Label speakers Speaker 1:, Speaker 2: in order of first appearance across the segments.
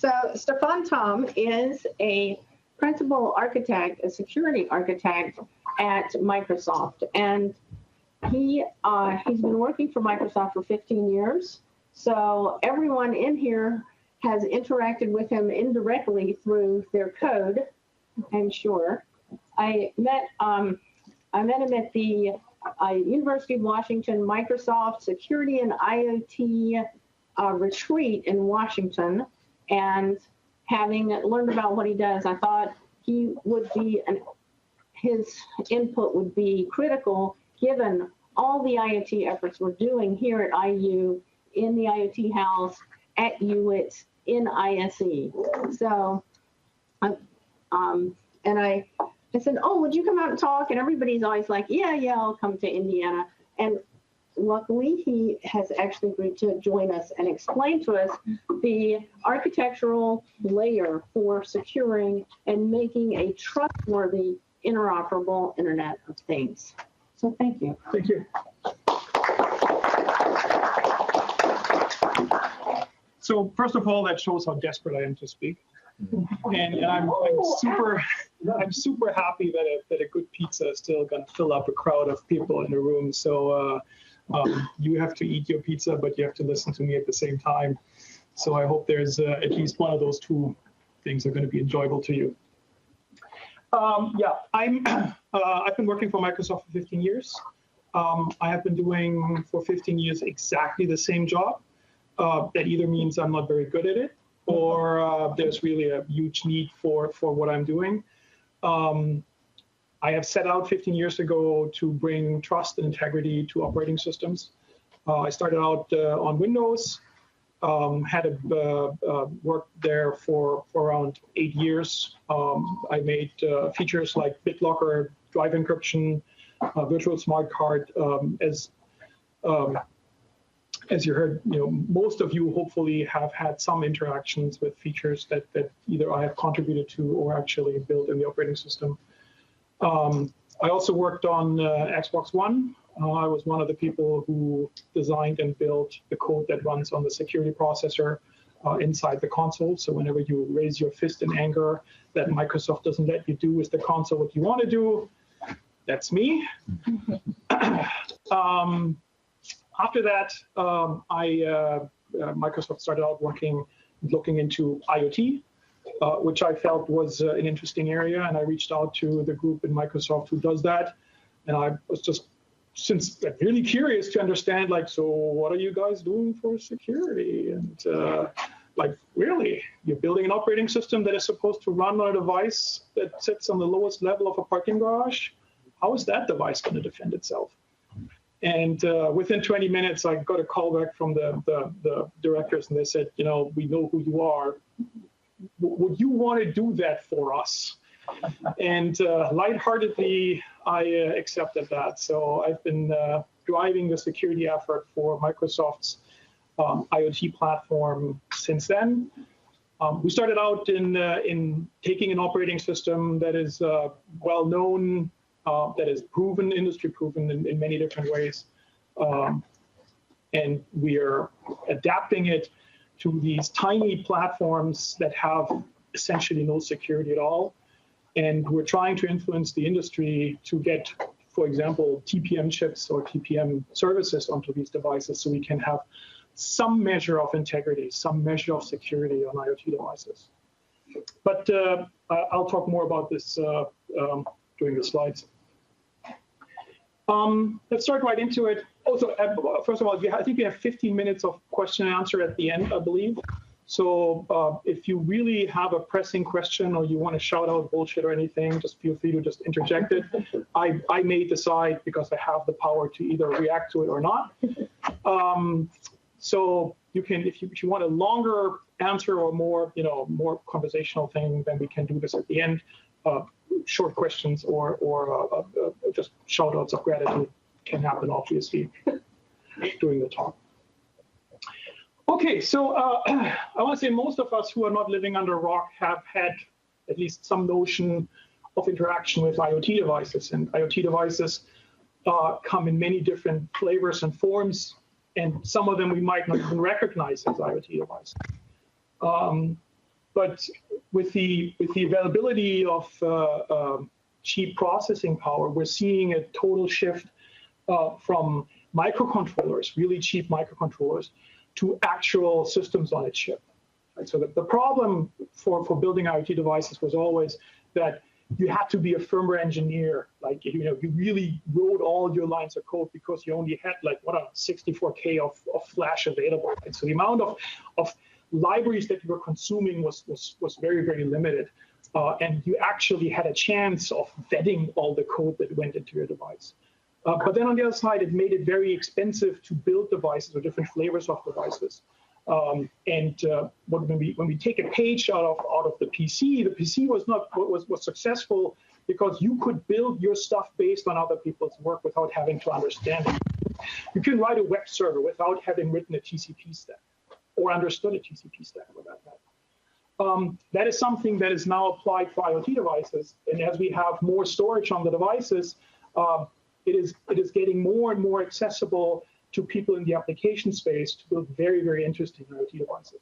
Speaker 1: So Stefan Thom is a principal architect, a security architect at Microsoft, and he's been working for Microsoft for 15 years. So everyone in here has interacted with him indirectly through their code, I'm sure. I met him at the University of Washington Microsoft Security and IoT retreat in Washington, and having learned about what he does, I thought he would be his input would be critical given all the IoT efforts we're doing here at IU, in the IoT house, at UIT, in ISE. So, and I said, oh, would you come out and talk? And everybody's always like, yeah, I'll come to Indiana. And luckily, he has actually agreed to join us and explain to us the architectural layer for securing and making a trustworthy, interoperable Internet of Things. So thank you.
Speaker 2: Thank you. So first of all, that shows how desperate I am to speak. And I'm super happy that a good pizza is still going to fill up a crowd of people in the room. So you have to eat your pizza, but you have to listen to me at the same time. So I hope there's at least one of those two things are going to be enjoyable to you. I've been working for Microsoft for 15 years. I have been doing for 15 years exactly the same job. That either means I'm not very good at it, or there's really a huge need for what I'm doing. I have set out 15 years ago to bring trust and integrity to operating systems. I started out on Windows, had worked there for around 8 years. I made features like BitLocker, drive encryption, virtual smart card. As you heard, most of you hopefully have had some interactions with features that either I have contributed to or actually built in the operating system. I also worked on Xbox One. I was one of the people who designed and built the code that runs on the security processor inside the console. So whenever you raise your fist in anger that Microsoft doesn't let you do with the console what you want to do, that's me. After that, Microsoft started out looking into IoT, which I felt was an interesting area, and I reached out to the group in Microsoft who does that, and I was just really curious to understand, so what are you guys doing for security? And really, you're building an operating system that is supposed to run on a device that sits on the lowest level of a parking garage? How is that device going to defend itself? And within 20 minutes, I got a call back from the directors, and they said, we know who you are. Would you want to do that for us? And lightheartedly, I accepted that. So I've been driving the security effort for Microsoft's IoT platform since then. We started out in taking an operating system that is well known, that is proven, industry proven in many different ways. And we are adapting it to these tiny platforms that have essentially no security at all. And we're trying to influence the industry to get, for example, TPM chips or TPM services onto these devices so we can have some measure of integrity, some measure of security on IoT devices. But I'll talk more about this during the slides. Let's start right into it. Also, first of all, I think we have 15 minutes of question and answer at the end, I believe. So if you really have a pressing question or you want to shout out bullshit or anything, just feel free to just interject it. I may decide, because I have the power, to either react to it or not. So you can, if you want a longer answer or more, more conversational thing, then we can do this at the end. Short questions or just shout outs of gratitude can happen, obviously, during the talk. Okay, so I want to say most of us who are not living under a rock have had at least some notion of interaction with IoT devices. And IoT devices come in many different flavors and forms, and some of them we might not even recognize as IoT devices. But with the availability of cheap processing power, we're seeing a total shift from microcontrollers, really cheap microcontrollers, to actual systems on a chip. Right? So the problem for building IoT devices was always that you had to be a firmware engineer. Like, you really wrote all your lines of code because you only had 64K of flash available. Right? So the amount of libraries that you were consuming was very, very limited. And you actually had a chance of vetting all the code that went into your device. But then on the other side, it made it very expensive to build devices or different flavors of devices. When we take a page out of the PC was successful because you could build your stuff based on other people's work without having to understand it. You can write a web server without having written a TCP stack or understood a TCP stack for that matter. That is something that is now applied for IoT devices, and as we have more storage on the devices, it is getting more and more accessible to people in the application space to build very, very interesting IoT devices.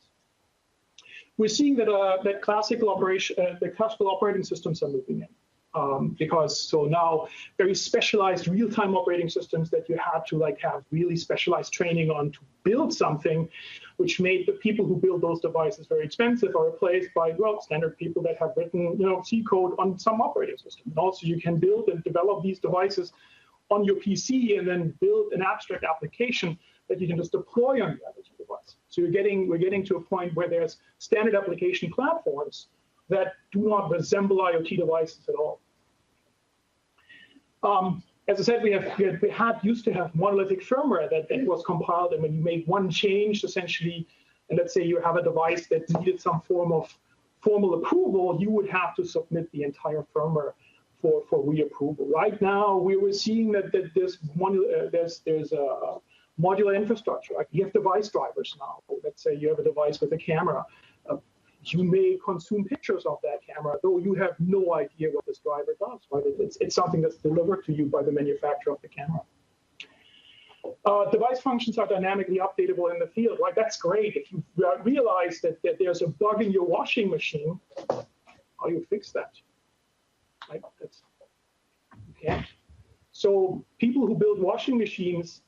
Speaker 2: We're seeing that the classical operating systems are moving in because now very specialized real-time operating systems that you had to have really specialized training on to build something, which made the people who build those devices very expensive, are replaced by standard people that have written C code on some operating system. And also you can build and develop these devices on your PC and then build an abstract application that you can just deploy on the IoT device. So we're getting to a point where there's standard application platforms that do not resemble IoT devices at all. As I said, we used to have monolithic firmware that was compiled, and when you make one change, essentially, and let's say you have a device that needed some form of formal approval, you would have to submit the entire firmware for reapproval. Right now, we're seeing that there's a modular infrastructure. Like you have device drivers now. Let's say you have a device with a camera. You may consume pictures of that camera, though you have no idea what this driver does. Right? It's something that's delivered to you by the manufacturer of the camera. Device functions are dynamically updatable in the field. Right? That's great. If you realize that there's a bug in your washing machine, how do you fix that? Right? You can't. So people who build washing machines,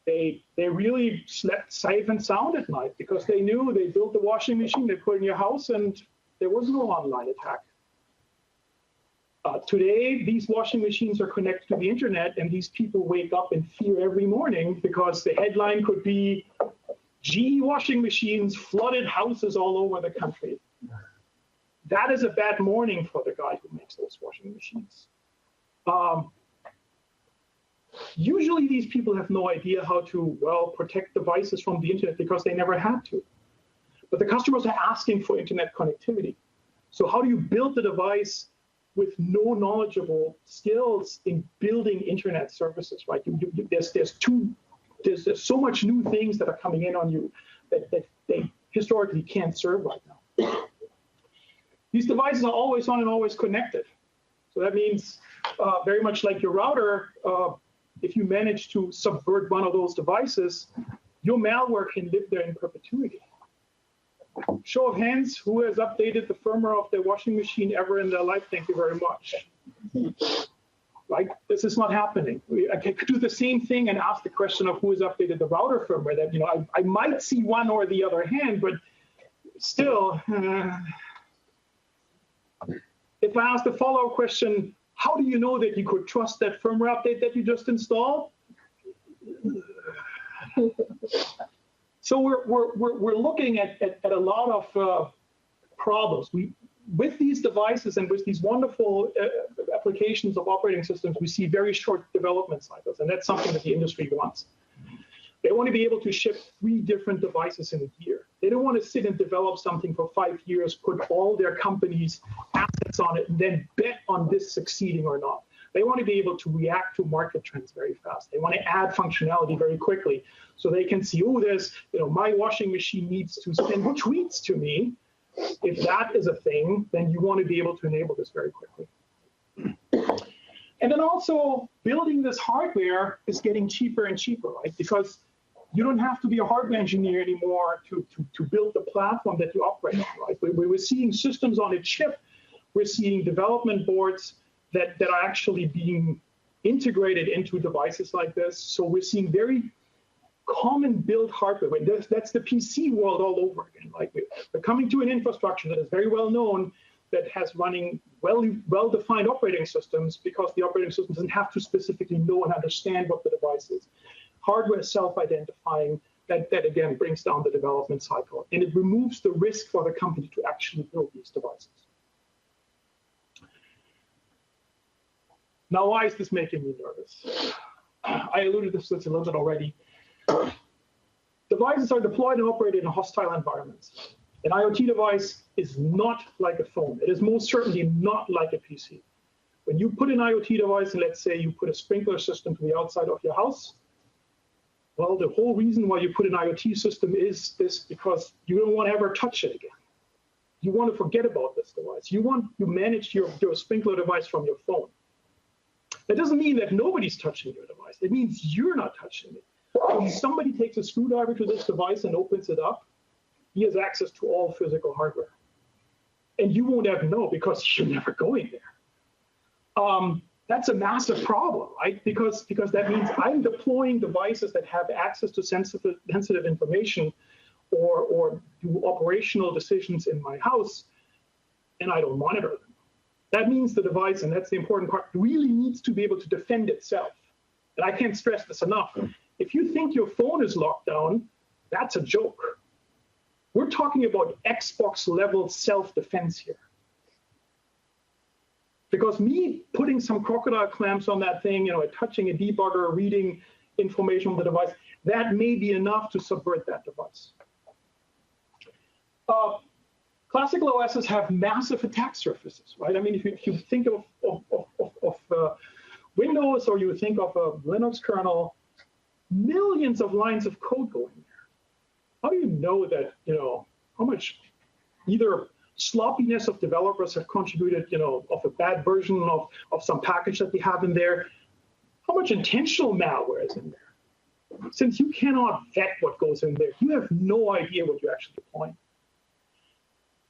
Speaker 2: they really slept safe and sound at night because they knew they built the washing machine, they put it in your house, and there was no online attack. Today, these washing machines are connected to the internet, and these people wake up in fear every morning because the headline could be, GE washing machines flooded houses all over the country. That is a bad morning for the guy who makes those washing machines. Usually these people have no idea how to, protect devices from the internet because they never had to. But the customers are asking for internet connectivity. So how do you build the device with no knowledgeable skills in building internet services, right? There's so much new things that are coming in on you that they historically can't serve right now. These devices are always on and always connected. So that means very much like your router, if you manage to subvert one of those devices, your malware can live there in perpetuity. Show of hands, who has updated the firmware of their washing machine ever in their life? Thank you very much. Right? This is not happening. I could do the same thing and ask the question of who has updated the router firmware. That I might see one or the other hand, but still, if I ask the follow-up question, how do you know that you could trust that firmware update that you just installed? So we're looking at a lot of problems. With these devices and with these wonderful applications of operating systems, we see very short development cycles, and that's something that the industry wants. They want to be able to ship 3 different devices in a year. They don't want to sit and develop something for 5 years, put all their company's assets on it, and then bet on this succeeding or not. They want to be able to react to market trends very fast. They want to add functionality very quickly so they can see, my washing machine needs to send tweets to me. If that is a thing, then you want to be able to enable this very quickly. And then also building this hardware is getting cheaper and cheaper, right? Because you don't have to be a hardware engineer anymore to build the platform that you operate on, right? We're seeing systems on a chip. We're seeing development boards that are actually being integrated into devices like this. So we're seeing very common built hardware. That's the PC world all over again. Like we're coming to an infrastructure that is very well known, that has running well-defined operating systems, because the operating system doesn't have to specifically know and understand what the device is. Hardware is self-identifying. That again brings down the development cycle, and it removes the risk for the company to actually build these devices. Now, why is this making me nervous? I alluded to this a little bit already. Devices are deployed and operated in hostile environments. An IoT device is not like a phone. It is most certainly not like a PC. When you put an IoT device, and let's say you put a sprinkler system to the outside of your house, well, the whole reason why you put an IoT system is this, because you don't want to ever touch it again. You want to forget about this device. You manage your sprinkler device from your phone. That doesn't mean that nobody's touching your device. It means you're not touching it. When somebody takes a screwdriver to this device and opens it up, he has access to all physical hardware. And you won't ever know, because you're never going there. That's a massive problem, right? Because that means I'm deploying devices that have access to sensitive information or do operational decisions in my house, and I don't monitor them. That means the device, and that's the important part, really needs to be able to defend itself. And I can't stress this enough. If you think your phone is locked down, that's a joke. We're talking about Xbox-level self-defense here. Because me putting some crocodile clamps on that thing, touching a debugger, reading information on the device, that may be enough to subvert that device. Classical OSs have massive attack surfaces, right? I mean, if you think of Windows, or you think of a Linux kernel, millions of lines of code going there. How do you know that, how much either sloppiness of developers have contributed, of a bad version of some package that they have in there? How much intentional malware is in there? Since you cannot vet what goes in there, you have no idea what you're actually deploying.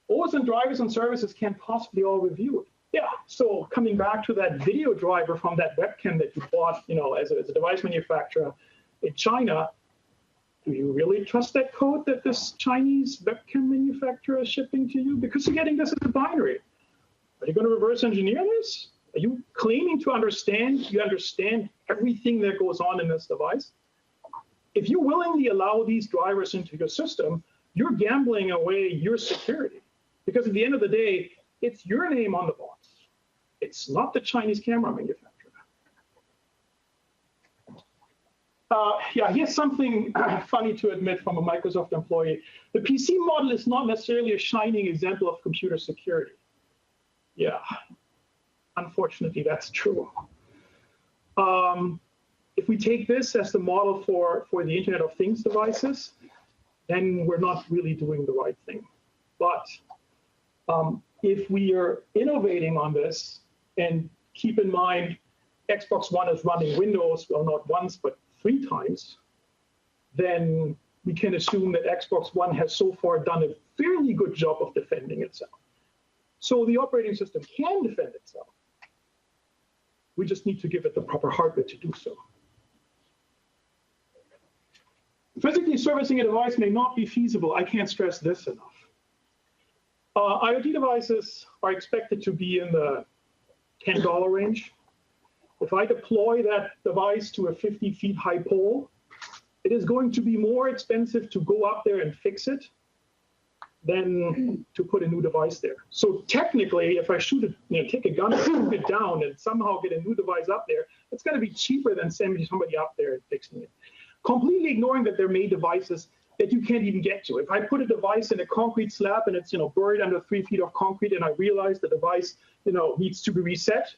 Speaker 2: OS and drivers and services can't possibly all review it. Yeah, so coming back to that video driver from that webcam that you bought, as a device manufacturer in China, do you really trust that code that this Chinese webcam manufacturer is shipping to you? Because you're getting this as a binary. Are you going to reverse engineer this? Are you claiming to understand everything that goes on in this device? If you willingly allow these drivers into your system, you're gambling away your security. Because at the end of the day, it's your name on the box. It's not the Chinese camera manufacturer. Here's something funny to admit from a Microsoft employee. The PC model is not necessarily a shining example of computer security. Yeah, unfortunately, that's true. If we take this as the model for the Internet of Things devices, then we're not really doing the right thing. But if we are innovating on this, and keep in mind, Xbox One is running Windows, well, not once, but 3 times, then we can assume that Xbox One has so far done a fairly good job of defending itself. So the operating system can defend itself. We just need to give it the proper hardware to do so. Physically servicing a device may not be feasible. I can't stress this enough. IoT devices are expected to be in the $10 range. If I deploy that device to a 50 feet high pole, it is going to be more expensive to go up there and fix it than to put a new device there. So technically, if I shoot it, take a gun and shoot it down and somehow get a new device up there, it's going to be cheaper than sending somebody up there and fixing it. Completely ignoring that they're made devices that you can't even get to. If I put a device in a concrete slab and it's buried under 3 feet of concrete, and I realize the device needs to be reset,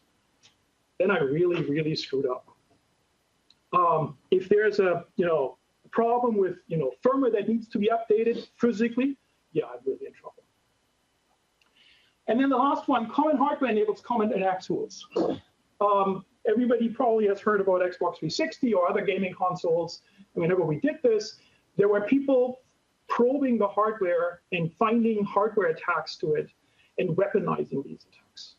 Speaker 2: then I really, really screwed up. If there's a problem with firmware that needs to be updated physically, yeah, I'm really in trouble. And then the last one, common hardware enables common attack tools. Everybody probably has heard about Xbox 360 or other gaming consoles. whenever we did this, there were people probing the hardware and finding hardware attacks to it and weaponizing these attacks.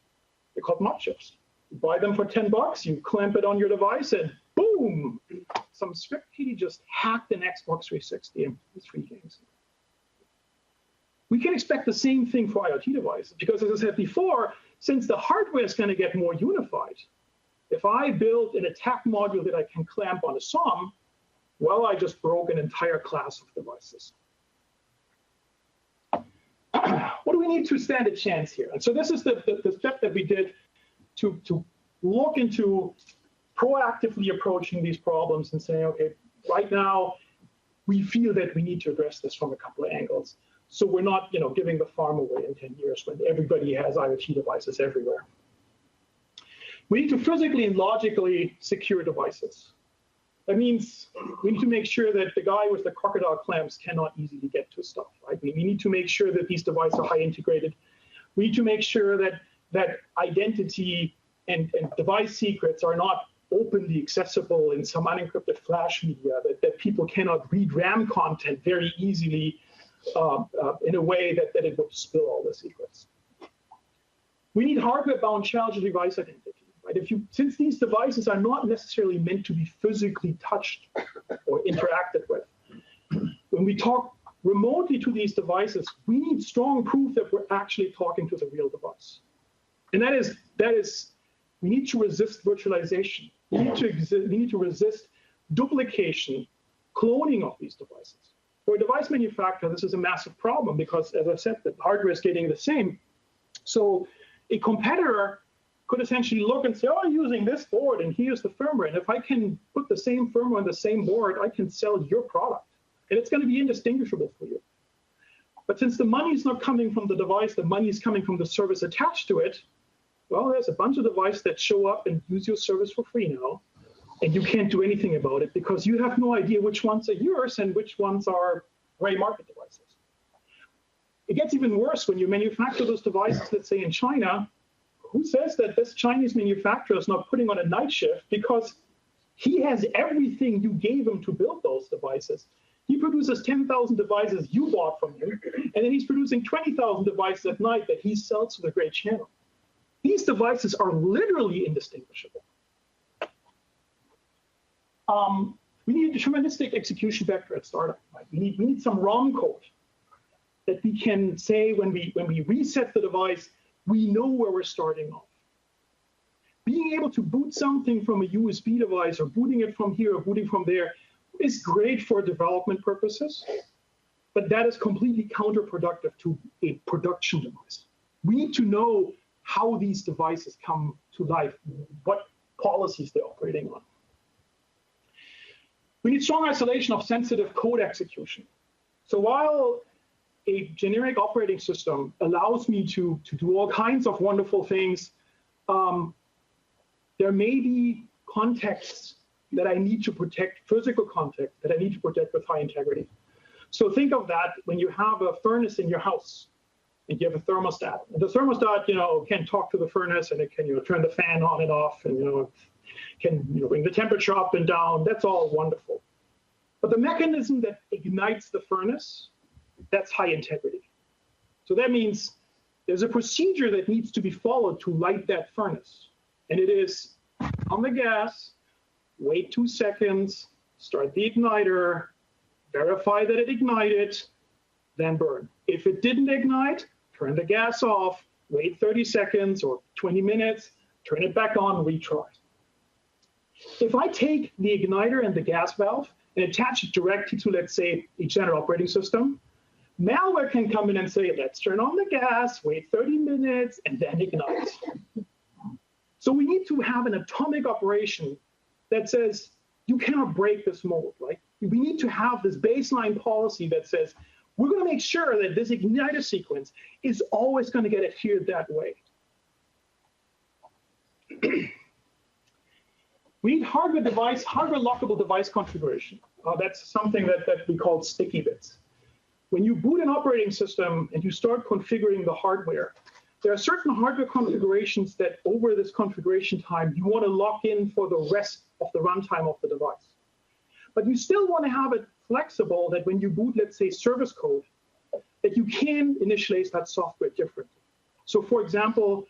Speaker 2: They're called mod chips. You buy them for $10, you clamp it on your device, and boom, some script kiddie just hacked an Xbox 360 and 3 games. We can expect the same thing for IoT devices, because as I said before, since the hardware is going to get more unified, if I build an attack module that I can clamp on a SOM, well, I just broke an entire class of devices. What do we need to stand a chance here? And so this is the step that we did to look into proactively approaching these problems and saying, okay, right now, we feel that we need to address this from a couple of angles. So we're not, giving the farm away in 10 years when everybody has IoT devices everywhere. We need to physically and logically secure devices. That means we need to make sure that the guy with the crocodile clamps cannot easily get to stuff, right? We need to make sure that these devices are high integrated. We need to make sure that identity and device secrets are not openly accessible in some unencrypted flash media, that people cannot read RAM content very easily in a way that it would spill all the secrets. We need hardware-bound challenger device identity. Right? Since these devices are not necessarily meant to be physically touched or interacted with, when we talk remotely to these devices, we need strong proof that we're actually talking to the real device. And that is, we need to resist virtualization. We need to resist duplication, cloning of these devices. For a device manufacturer, this is a massive problem because, as I said, the hardware is getting the same. So a competitor could essentially look and say, oh, I'm using this board, and here's the firmware. And if I can put the same firmware on the same board, I can sell your product. And it's going to be indistinguishable for you. But since the money is not coming from the device, the money is coming from the service attached to it, well, there's a bunch of devices that show up and use your service for free now. And you can't do anything about it because you have no idea which ones are yours and which ones are gray market devices. It gets even worse when you manufacture those devices, let's say in China. Who says that this Chinese manufacturer is not putting on a night shift because he has everything you gave him to build those devices? He produces 10,000 devices you bought from him, and then he's producing 20,000 devices at night that he sells to the gray channel. These devices are literally indistinguishable. We need a deterministic execution vector at startup. Right? We need some ROM code that we can say when we reset the device, we know where we're starting off. Being able to boot something from a USB device or booting it from here or booting from there is great for development purposes, but that is completely counterproductive to a production device. We need to know how these devices come to life, what policies they're operating on. We need strong isolation of sensitive code execution. So while a generic operating system allows me to do all kinds of wonderful things, there may be contexts that I need to protect, physical context that I need to protect with high integrity. So think of that when you have a furnace in your house and you have a thermostat. And the thermostat, can talk to the furnace and it can, turn the fan on and off and, can bring the temperature up and down. That's all wonderful. But the mechanism that ignites the furnace, that's high integrity. So that means there's a procedure that needs to be followed to light that furnace. And it is on the gas, wait 2 seconds, start the igniter, verify that it ignited, then burn. If it didn't ignite, turn the gas off, wait 30 seconds or 20 minutes, turn it back on, retry. If I take the igniter and the gas valve and attach it directly to, let's say, a general operating system, malware can come in and say, let's turn on the gas, wait 30 minutes, and then ignite. So we need to have an atomic operation that says, you cannot break this mold, right? We need to have this baseline policy that says, we're going to make sure that this igniter sequence is always going to get adhered that way. We need hardware lockable device configuration. That's something that we call sticky bits. When you boot an operating system and you start configuring the hardware, there are certain hardware configurations that over this configuration time, you want to lock in for the rest of the runtime of the device. But you still want to have it flexible that when you boot, let's say, service code, that you can initialize that software differently. So for example,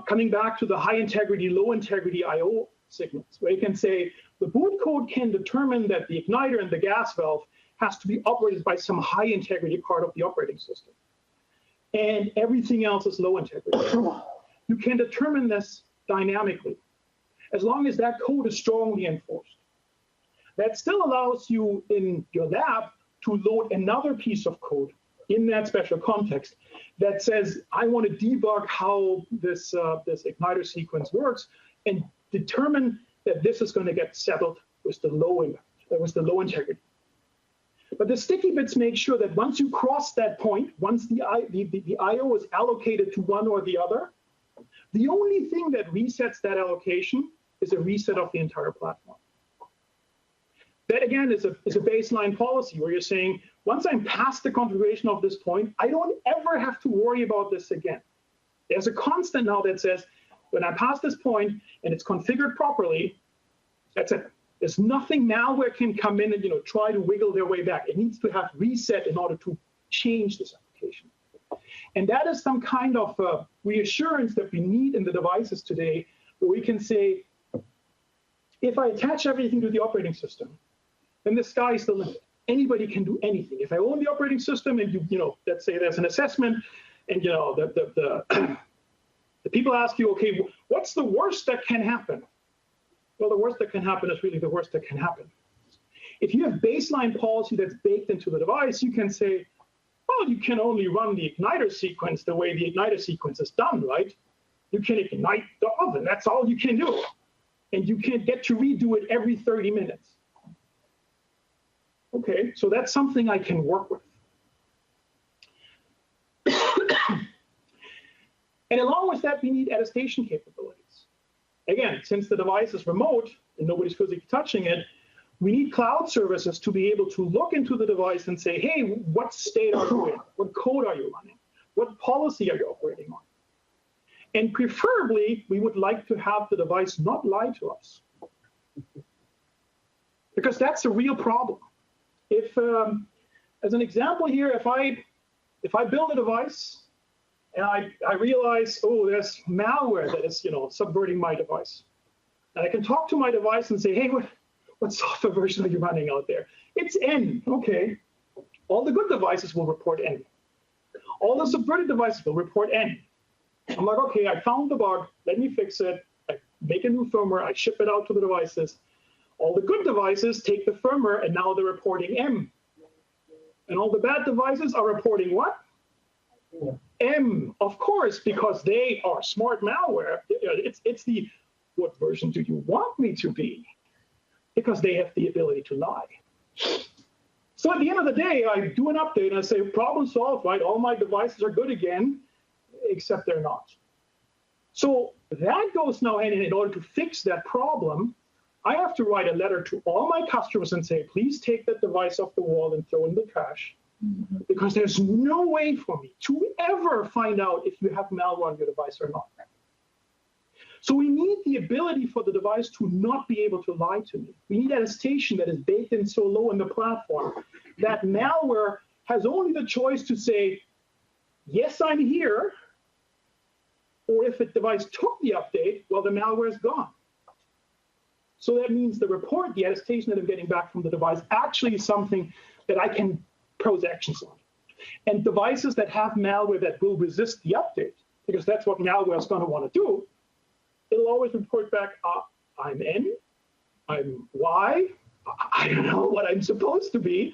Speaker 2: coming back to the high integrity, low integrity IO signals, where you can say the boot code can determine that the igniter and the gas valve has to be operated by some high integrity part of the operating system. And everything else is low integrity. You can determine this dynamically, as long as that code is strongly enforced. That still allows you in your lab to load another piece of code in that special context that says, I want to debug how this igniter sequence works and determine that this is going to get settled with the low integrity. But the sticky bits make sure that once you cross that point, once the IO is allocated to one or the other, the only thing that resets that allocation is a reset of the entire platform. That, again, is a baseline policy where you're saying, once I'm past the configuration of this point, I don't ever have to worry about this again. There's a constant now that says, when I pass this point and it's configured properly, that's it. There's nothing malware can come in and try to wiggle their way back. It needs to have reset in order to change this application. And that is some kind of reassurance that we need in the devices today, where we can say, if I attach everything to the operating system, then the sky is the limit. Anybody can do anything. If I own the operating system and let's say there's an assessment, and the people ask you, okay, what's the worst that can happen? Well, the worst that can happen is really the worst that can happen. If you have baseline policy that's baked into the device, you can say, well, you can only run the igniter sequence the way the igniter sequence is done, right? You can ignite the oven. That's all you can do. And you can't get to redo it every 30 minutes. Okay, so that's something I can work with. And along with that, we need attestation capabilities. Again, since the device is remote and nobody's physically touching it, we need cloud services to be able to look into the device and say, hey, what state are you in? What code are you running? What policy are you operating on? And preferably, we would like to have the device not lie to us, because that's a real problem. If, as an example here, if I build a device and I realize, oh, there's malware that is, subverting my device, and I can talk to my device and say, hey, what software version are you running out there? It's N. Okay. All the good devices will report N. All the subverted devices will report N. I'm like, okay, I found the bug. Let me fix it. I make a new firmware. I ship it out to the devices. All the good devices take the firmware, and now they're reporting M. And all the bad devices are reporting what? Yeah. M, of course, because they are smart malware. It's the, what version do you want me to be? Because they have the ability to lie. So at the end of the day, I do an update and I say, problem solved, right? All my devices are good again, except they're not. So that goes now in order to fix that problem, I have to write a letter to all my customers and say, please take that device off the wall and throw in the trash, because there's no way for me to ever find out if you have malware on your device or not. So we need the ability for the device to not be able to lie to me. We need attestation that is baked in so low in the platform that malware has only the choice to say, yes, I'm here, or if the device took the update, well, the malware is gone. So that means the report, the attestation that I'm getting back from the device, actually is something that I can pose actions on. And devices that have malware that will resist the update, because that's what malware is going to want to do, it'll always report back, I'm N, I'm Y, I don't know what I'm supposed to be.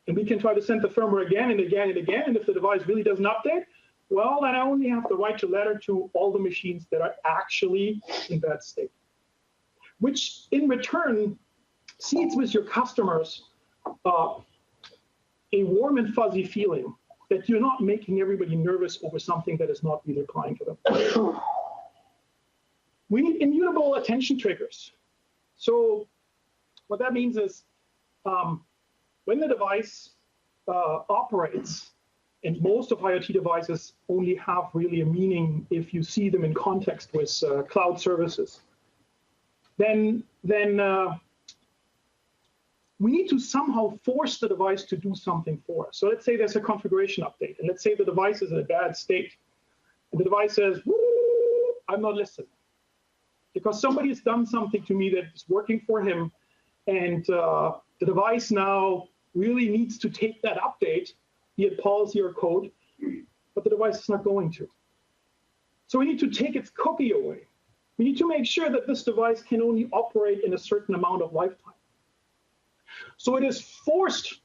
Speaker 2: And we can try to send the firmware again and again and again. And if the device really doesn't update, well, then I only have to write a letter to all the machines that are actually in that state, which in return seeds with your customers a warm and fuzzy feeling that you're not making everybody nervous over something that is not really applying to them. We need immutable attention triggers. So what that means is when the device operates, and most of IoT devices only have really a meaning if you see them in context with cloud services, then we need to somehow force the device to do something for us. So let's say there's a configuration update, and let's say the device is in a bad state. And the device says, I'm not listening, because somebody has done something to me that is working for him, and the device now really needs to take that update, be it policy or code, but the device is not going to. So we need to take its cookie away. We need to make sure that this device can only operate in a certain amount of lifetime. So it is forced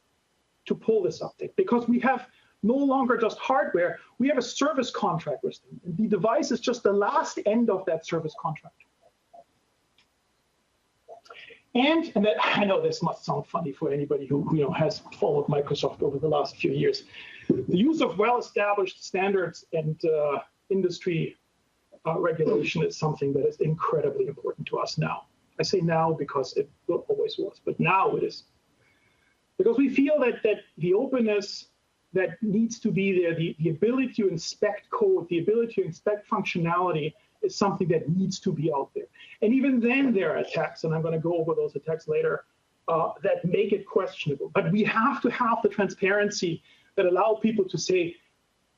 Speaker 2: to pull this update because we have no longer just hardware, we have a service contract with them. And the device is just the last end of that service contract. And that, I know this must sound funny for anybody who has followed Microsoft over the last few years. The use of well-established standards and industry regulation is something that is incredibly important to us now. I say now because it always was, but now it is. Because we feel that the openness that needs to be there, the ability to inspect code, the ability to inspect functionality is something that needs to be out there. And even then there are attacks, and I'm going to go over those attacks later, that make it questionable. But we have to have the transparency that allow people to say,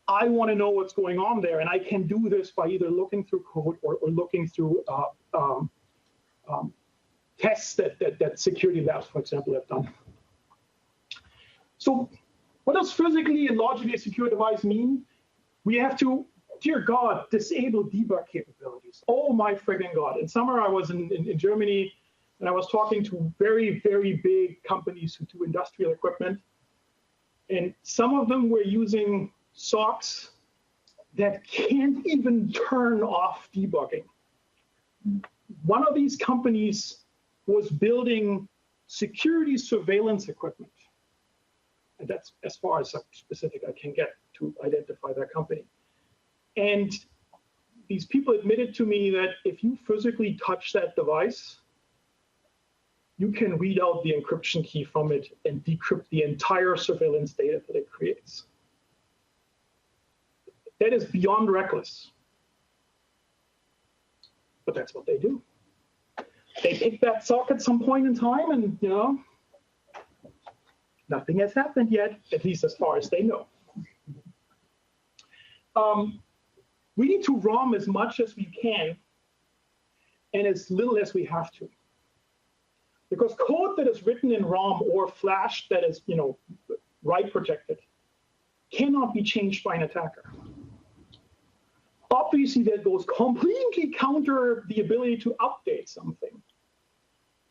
Speaker 2: I want to know what's going on there, and I can do this by either looking through code or looking through tests that security labs, for example, have done. So what does physically and logically secure device mean? We have to, dear God, disable debug capabilities. Oh my friggin' God. In summer, I was in Germany, and I was talking to very, very big companies who do industrial equipment. And some of them were using SOCs that can't even turn off debugging. One of these companies was building security surveillance equipment. And that's as far as specific I can get to identify that company. And these people admitted to me that if you physically touch that device, you can read out the encryption key from it and decrypt the entire surveillance data that it creates. That is beyond reckless. But that's what they do. They pick that SOC at some point in time, and nothing has happened yet, at least as far as they know. We need to ROM as much as we can and as little as we have to. Because code that is written in ROM or flash that is, write protected cannot be changed by an attacker. Obviously, that goes completely counter the ability to update something.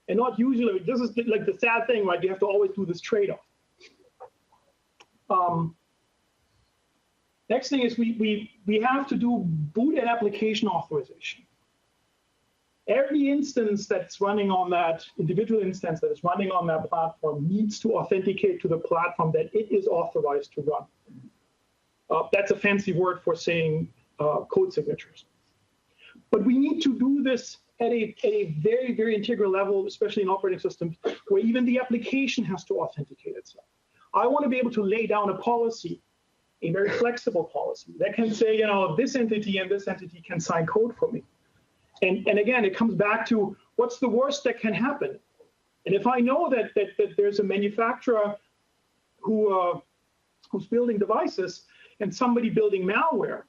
Speaker 2: And not usually, this is like the sad thing, right? You have to always do this trade-off. Next thing is we have to do boot and application authorization. Every instance that's running on that, individual instance that is running on that platform needs to authenticate to the platform that it is authorized to run. That's a fancy word for saying code signatures. But we need to do this at a very, very integral level, especially in operating systems, where even the application has to authenticate itself. I want to be able to lay down a policy, a very flexible policy that can say, this entity and this entity can sign code for me. And again, it comes back to what's the worst that can happen. And if I know that there's a manufacturer who's building devices and somebody building malware,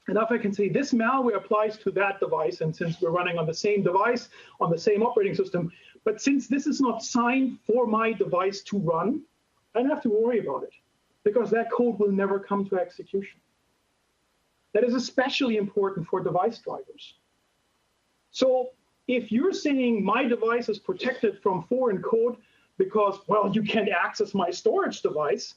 Speaker 2: and if I can say this malware applies to that device, and since we're running on the same device, on the same operating system, but since this is not signed for my device to run, I don't have to worry about it, because that code will never come to execution. That is especially important for device drivers. So if you're saying my device is protected from foreign code because, well, you can't access my storage device,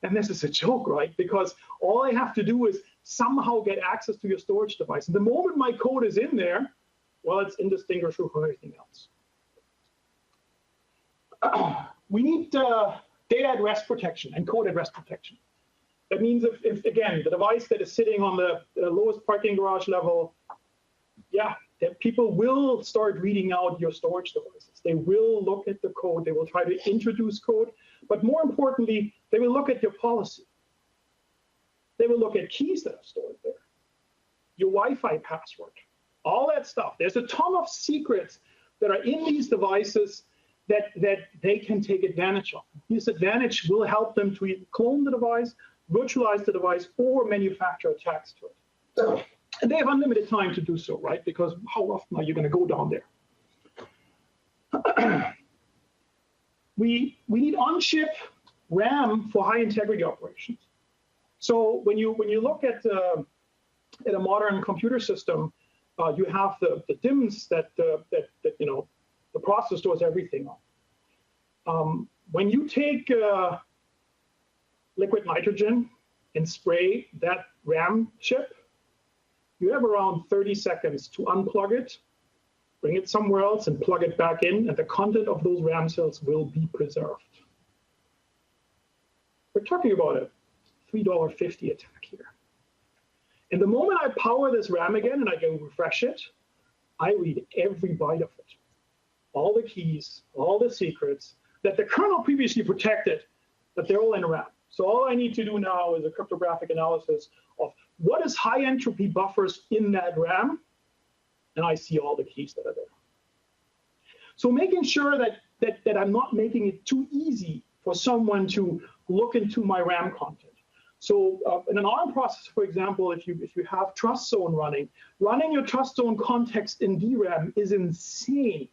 Speaker 2: and this is a joke, right? Because all I have to do is somehow get access to your storage device. And the moment my code is in there, well, it's indistinguishable from everything else. We need data at rest protection and code at rest protection. That means if again, the device that is sitting on the lowest parking garage level, that people will start reading out your storage devices. They will look at the code. They will try to introduce code. But more importantly, they will look at your policy. They will look at keys that are stored there, your Wi-Fi password, all that stuff. There's a ton of secrets that are in these devices that they can take advantage of. This advantage will help them to either clone the device, virtualize the device, or manufacture attacks to it. And they have unlimited time to do so, right? Because how often are you going to go down there? We need on-chip RAM for high-integrity operations. So when you look at a modern computer system, you have the DIMMs that you know the processor stores everything on. When you take liquid nitrogen and spray that RAM chip, you have around 30 seconds to unplug it, bring it somewhere else, and plug it back in, and the content of those RAM cells will be preserved. We're talking about a $3.50 attack here. And the moment I power this RAM again and I go refresh it, I read every byte of it. All the keys, all the secrets that the kernel previously protected, but they're all in RAM. So all I need to do now is a cryptographic analysis of what is high entropy buffers in that RAM, and I see all the keys that are there. So making sure that I'm not making it too easy for someone to look into my RAM content. So in an ARM processor, for example, if you have trust zone running your trust zone context in DRAM is insane,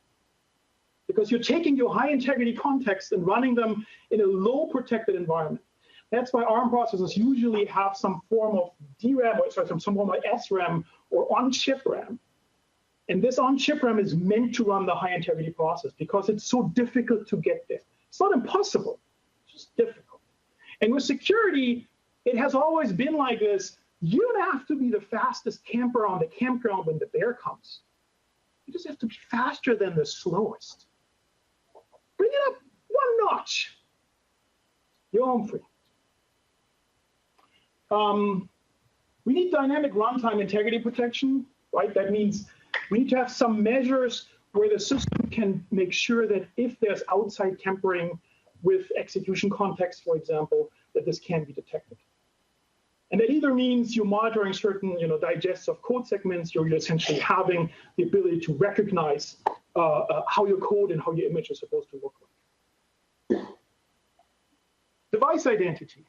Speaker 2: because you're taking your high integrity context and running them in a low protected environment. That's why ARM processors usually have some form of DRAM, or sorry, some form of SRAM or on-chip RAM. And this on-chip RAM is meant to run the high integrity process because it's so difficult to get there. It's not impossible, it's just difficult. And with security, it has always been like this. You don't have to be the fastest camper on the campground when the bear comes. You just have to be faster than the slowest. Bring it up one notch. You're home free. We need dynamic runtime integrity protection, right? That means we need to have some measures where the system can make sure that if there's outside tampering with execution context, for example, that this can be detected. And that either means you're monitoring certain digests of code segments, you're essentially having the ability to recognize how your code and how your image is supposed to look like. Device identity.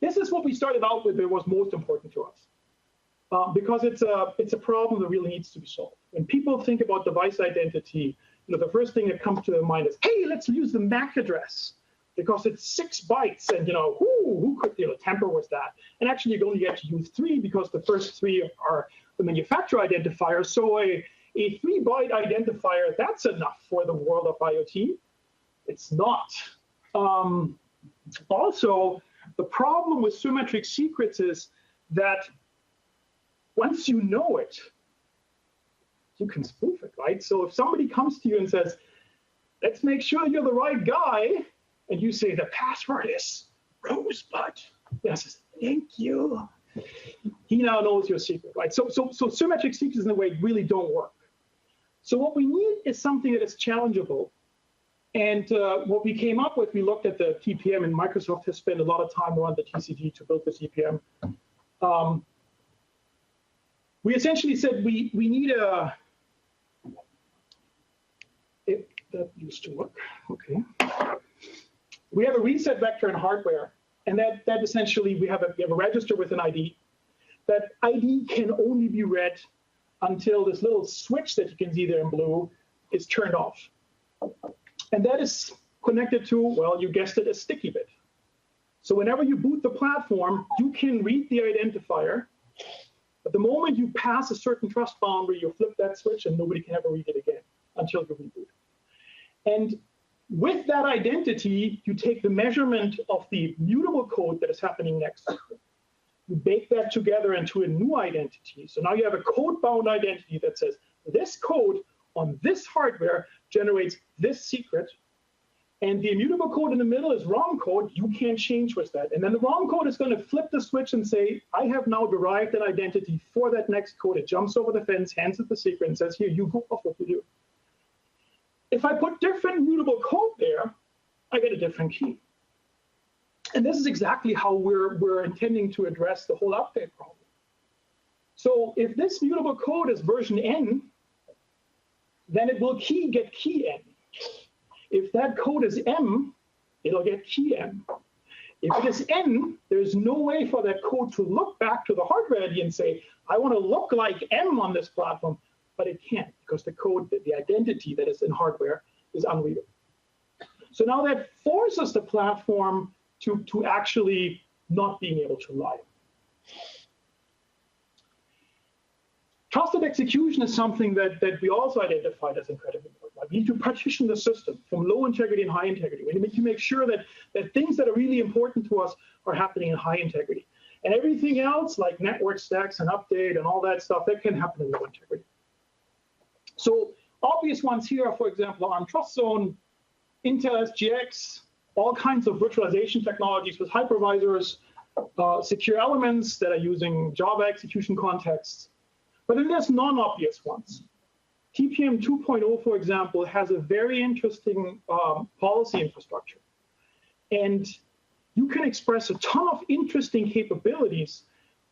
Speaker 2: This is what we started out with that was most important to us, because it's a problem that really needs to be solved. When people think about device identity, the first thing that comes to their mind is, hey, let's use the MAC address because it's 6 bytes, and who could tamper with that? And actually, you only get to use 3 because the first 3 are the manufacturer identifiers. So a 3-byte identifier, that's enough for the world of IoT. It's not. Also, the problem with symmetric secrets is that once you know it, you can spoof it, right? So if somebody comes to you and says, let's make sure you're the right guy, and you say the password is Rosebud, and says, thank you. He now knows your secret, right? So symmetric secrets in a way really don't work. So what we need is something that is challengeable. And what we came up with, we looked at the TPM, and Microsoft has spent a lot of time around the TCG to build the TPM. We essentially said we need that used to work, okay. We have a reset vector in hardware, and that essentially we have a register with an ID. That ID can only be read until this little switch that you can see there in blue is turned off. And that is connected to, well, you guessed it, a sticky bit. So whenever you boot the platform, you can read the identifier. But the moment you pass a certain trust boundary, you flip that switch and nobody can ever read it again until you reboot. And with that identity, you take the measurement of the mutable code that is happening next. You bake that together into a new identity. So now you have a code-bound identity that says this code on this hardware generates this secret, and the immutable code in the middle is wrong code. You can't change with that. And then the wrong code is going to flip the switch and say, I have now derived an identity for that next code. It jumps over the fence, hands it the secret, and says, here, you go off what you do. If I put different mutable code there, I get a different key. And this is exactly how we're intending to address the whole update problem. So if this mutable code is version n, then it will get key n. If that code is M, it'll get key M. If it is N, there's no way for that code to look back to the hardware ID and say, I want to look like M on this platform, but it can't because the code, the identity that is in hardware is unreadable. So now that forces the platform to actually not being able to lie. Trusted execution is something that we also identified as incredibly important. We need to partition the system from low integrity and high integrity. We need to make sure that things that are really important to us are happening in high integrity. And everything else, like network stacks and update and all that stuff, that can happen in low integrity. So obvious ones here are, for example, ARM Trust Zone, Intel SGX, all kinds of virtualization technologies with hypervisors, secure elements that are using Java execution contexts. But then there's non-obvious ones. TPM 2.0, for example, has a very interesting policy infrastructure. And you can express a ton of interesting capabilities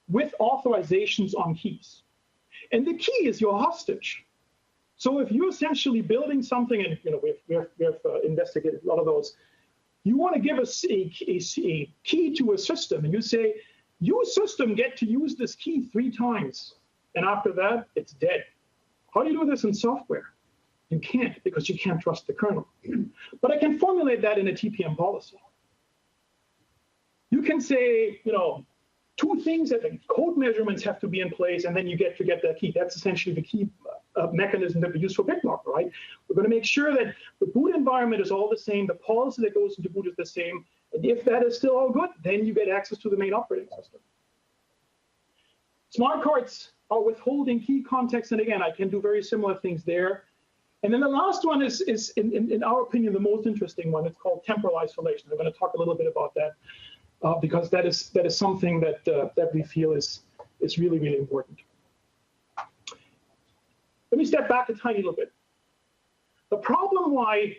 Speaker 2: with authorizations on keys. And the key is your hostage. So if you're essentially building something, and we've investigated a lot of those, you want to give us a key to a system, and you say, you system get to use this key 3 times. And after that, it's dead. How do you do this in software? You can't, because you can't trust the kernel. But I can formulate that in a TPM policy. You can say, 2 things that the code measurements have to be in place, and then you get to get that key. That's essentially the key mechanism that we use for BitLocker, right? We're going to make sure that the boot environment is all the same, the policy that goes into boot is the same, and if that is still all good, then you get access to the main operating system. Smart cards are withholding key context, and again, I can do very similar things there. And then the last one is in our opinion, the most interesting one. It's called temporal isolation. I'm going to talk a little bit about that because that is something that we feel is really, really important. Let me step back a tiny little bit. The problem why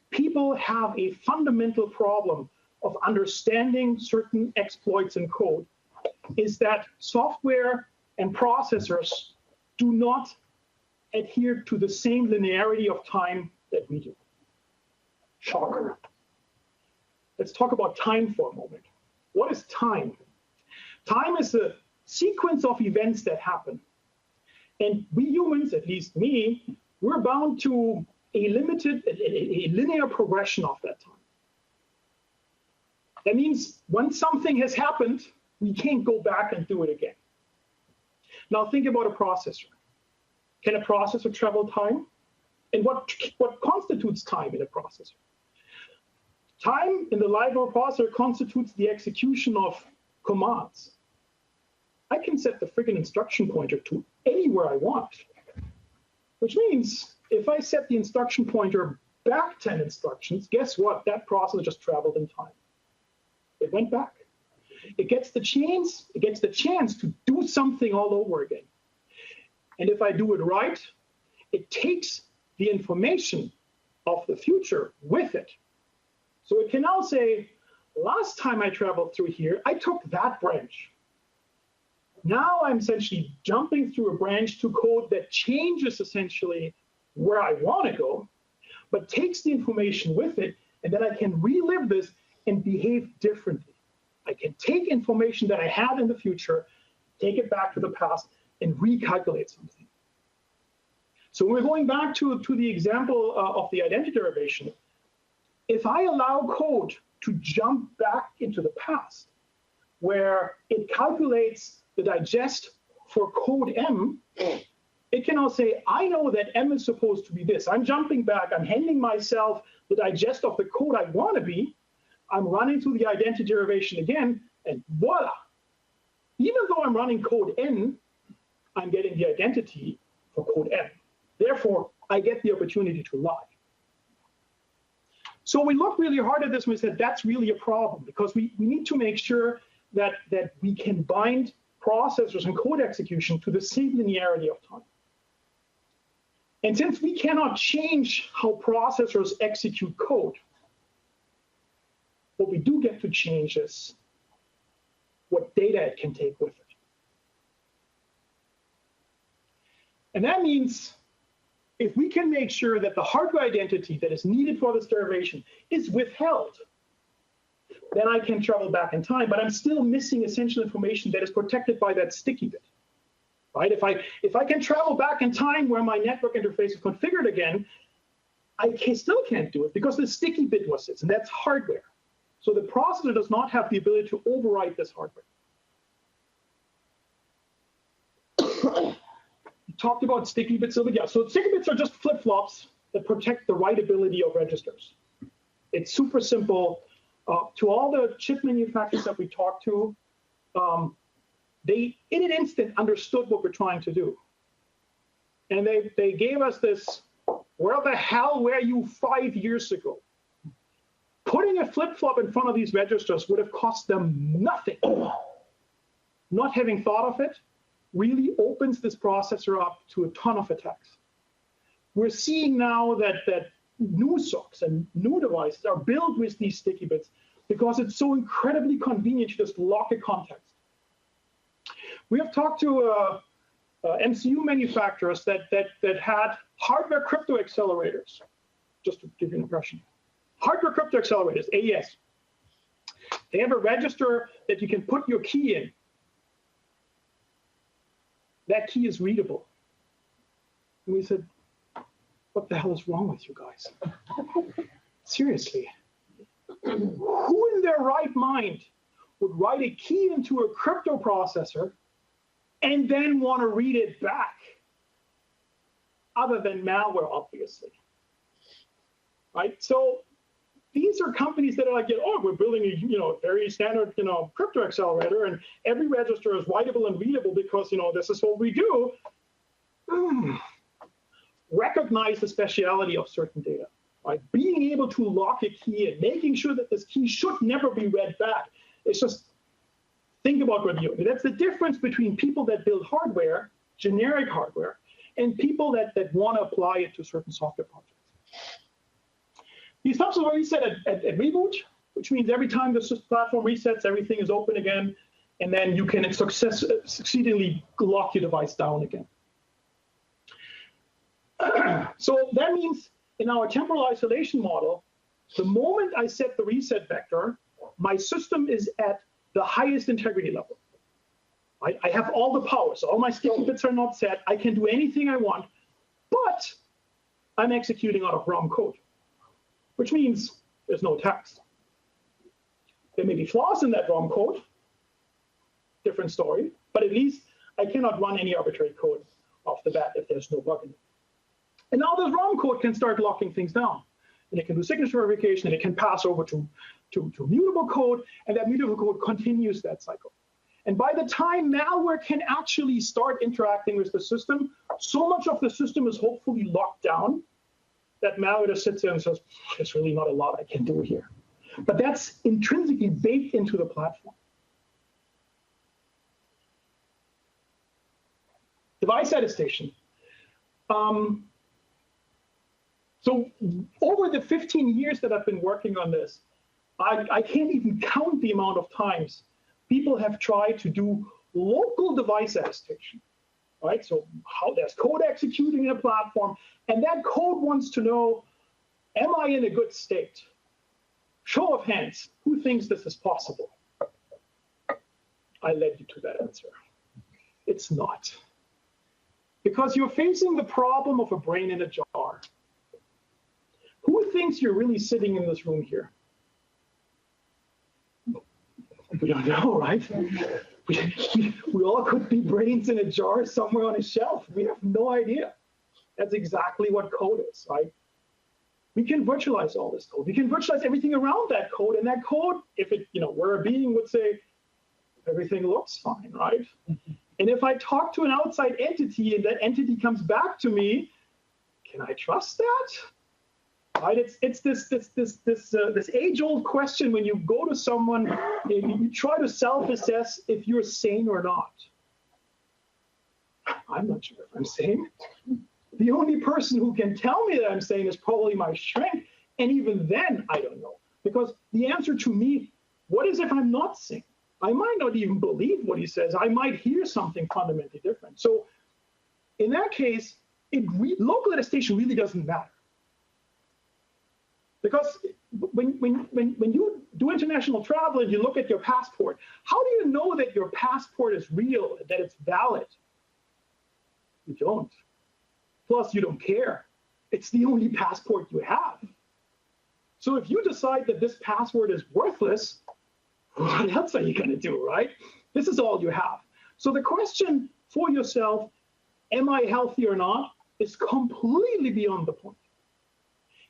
Speaker 2: people have a fundamental problem of understanding certain exploits in code is that software and processors do not adhere to the same linearity of time that we do. Shocker. Let's talk about time for a moment. What is time? Time is a sequence of events that happen. And we humans, at least me, we're bound to a linear progression of that time. That means when something has happened, we can't go back and do it again. Now think about a processor. Can a processor travel time? And what constitutes time in a processor? Time in the life of a processor constitutes the execution of commands. I can set the friggin' instruction pointer to anywhere I want, which means if I set the instruction pointer back 10 instructions, guess what? That processor just traveled in time. It went back. It gets the chance to do something all over again. And if I do it right, it takes the information of the future with it. So it can now say, last time I traveled through here, I took that branch. Now I'm essentially jumping through a branch to code that changes essentially where I want to go, but takes the information with it, and then I can relive this and behave differently. I can take information that I had in the future, take it back to the past, and recalculate something. So when we're going back to the example of the identity derivation, if I allow code to jump back into the past, where it calculates the digest for code M, it can now say, I know that M is supposed to be this. I'm jumping back. I'm handing myself the digest of the code I want to be. I'm running through the identity derivation again, and voila. Even though I'm running code N, I'm getting the identity for code M. Therefore, I get the opportunity to lie. So we looked really hard at this and we said, that's really a problem because we need to make sure that we can bind processors and code execution to the same linearity of time. And since we cannot change how processors execute code, what we do get to change is what data it can take with it. And that means if we can make sure that the hardware identity that is needed for this derivation is withheld, then I can travel back in time, but I'm still missing essential information that is protected by that sticky bit, right? If I can travel back in time where my network interface is configured again, still can't do it because the sticky bit was this, and that's hardware. So the processor does not have the ability to overwrite this hardware. You talked about sticky bits. So sticky bits are just flip-flops that protect the writability of registers. It's super simple. To all the chip manufacturers that we talked to, they, in an instant, understood what we're trying to do. And they gave us this, where the hell were you 5 years ago? Putting a flip-flop in front of these registers would have cost them nothing. Not having thought of it really opens this processor up to a ton of attacks. We're seeing now that new SOCs and new devices are built with these sticky bits because it's so incredibly convenient to just lock a context. We have talked to MCU manufacturers that had hardware crypto accelerators, just to give you an impression. Hardware crypto accelerators, AES. They have a register that you can put your key in. That key is readable. And we said, what the hell is wrong with you guys? Seriously. Who in their right mind would write a key into a crypto processor and then want to read it back? Other than malware, obviously. Right? So these are companies that are like, oh, we're building a very standard crypto accelerator, and every register is writable and readable because this is what we do. Recognize the speciality of certain data. Right? Being able to lock a key and making sure that this key should never be read back. It's just, think about what you're doing. That's the difference between people that build hardware, generic hardware, and people that want to apply it to certain software projects. These functions are reset at reboot, which means every time the platform resets, everything is open again, and then you can succeedingly lock your device down again. So that means in our temporal isolation model, the moment I set the reset vector, my system is at the highest integrity level. I have all the power, so all my sticky bits are not set. I can do anything I want, but I'm executing out of ROM code, which means there's no text. There may be flaws in that ROM code, different story, but at least I cannot run any arbitrary code off the bat if there's no bug in it. And now this ROM code can start locking things down. And it can do signature verification, and it can pass over to mutable code, and that mutable code continues that cycle. And by the time malware can actually start interacting with the system, so much of the system is hopefully locked down that malware just sits there and says, there's really not a lot I can do here. But that's intrinsically baked into the platform. Device attestation. So over the 15 years that I've been working on this, I can't even count the amount of times people have tried to do local device attestation, right? So how there's code executing in a platform, and that code wants to know, am I in a good state? Show of hands, who thinks this is possible? I led you to that answer. It's not. Because you're facing the problem of a brain in a jar. Who thinks you're really sitting in this room here? We don't know, right? We all could be brains in a jar somewhere on a shelf. We have no idea. That's exactly what code is, right? We can virtualize all this code. We can virtualize everything around that code, and that code, if it were a being, would say, everything looks fine, right? And if I talk to an outside entity and that entity comes back to me, can I trust that? Right? It's this age-old question when you go to someone and you try to self-assess if you're sane or not. I'm not sure if I'm sane. The only person who can tell me that I'm sane is probably my shrink, and even then, I don't know. Because the answer to me, what is if I'm not sane? I might not even believe what he says. I might hear something fundamentally different. So in that case, local attestation really doesn't matter. Because when you do international travel and you look at your passport, how do you know that your passport is real, that it's valid? You don't. Plus, you don't care. It's the only passport you have. So if you decide that this passport is worthless, what else are you going to do, right? This is all you have. So the question for yourself, am I healthy or not, is completely beyond the point.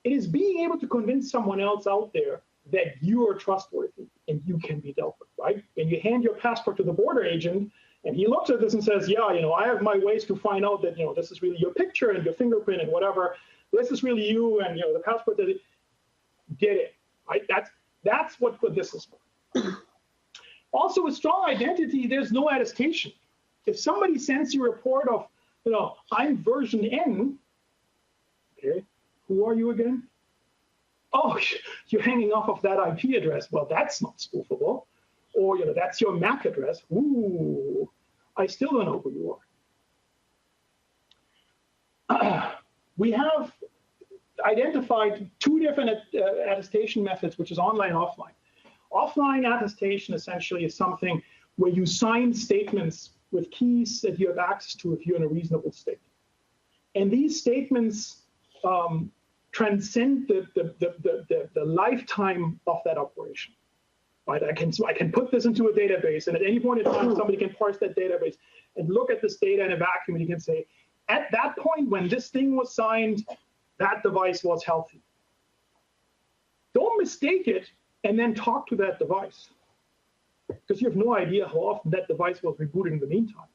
Speaker 2: It is being able to convince someone else out there that you are trustworthy and you can be dealt with, right? And you hand your passport to the border agent, and he looks at this and says, yeah, I have my ways to find out that, this is really your picture and your fingerprint and whatever. This is really you, and, the passport that get it, right? That's what this is for. Also, with strong identity, there's no attestation. If somebody sends you a report of, I'm version N, okay, who are you again? Oh, you're hanging off of that IP address. Well, that's not spoofable. Or, that's your MAC address. Ooh, I still don't know who you are. We have identified two different attestation methods, which is online and offline. Offline attestation essentially is something where you sign statements with keys that you have access to if you're in a reasonable state. And these statements transcend the lifetime of that operation. Right? I can put this into a database, and at any point in time, somebody can parse that database and look at this data in a vacuum, and you can say, at that point when this thing was signed, that device was healthy. Don't mistake it and then talk to that device, because you have no idea how often that device was rebooted in the meantime.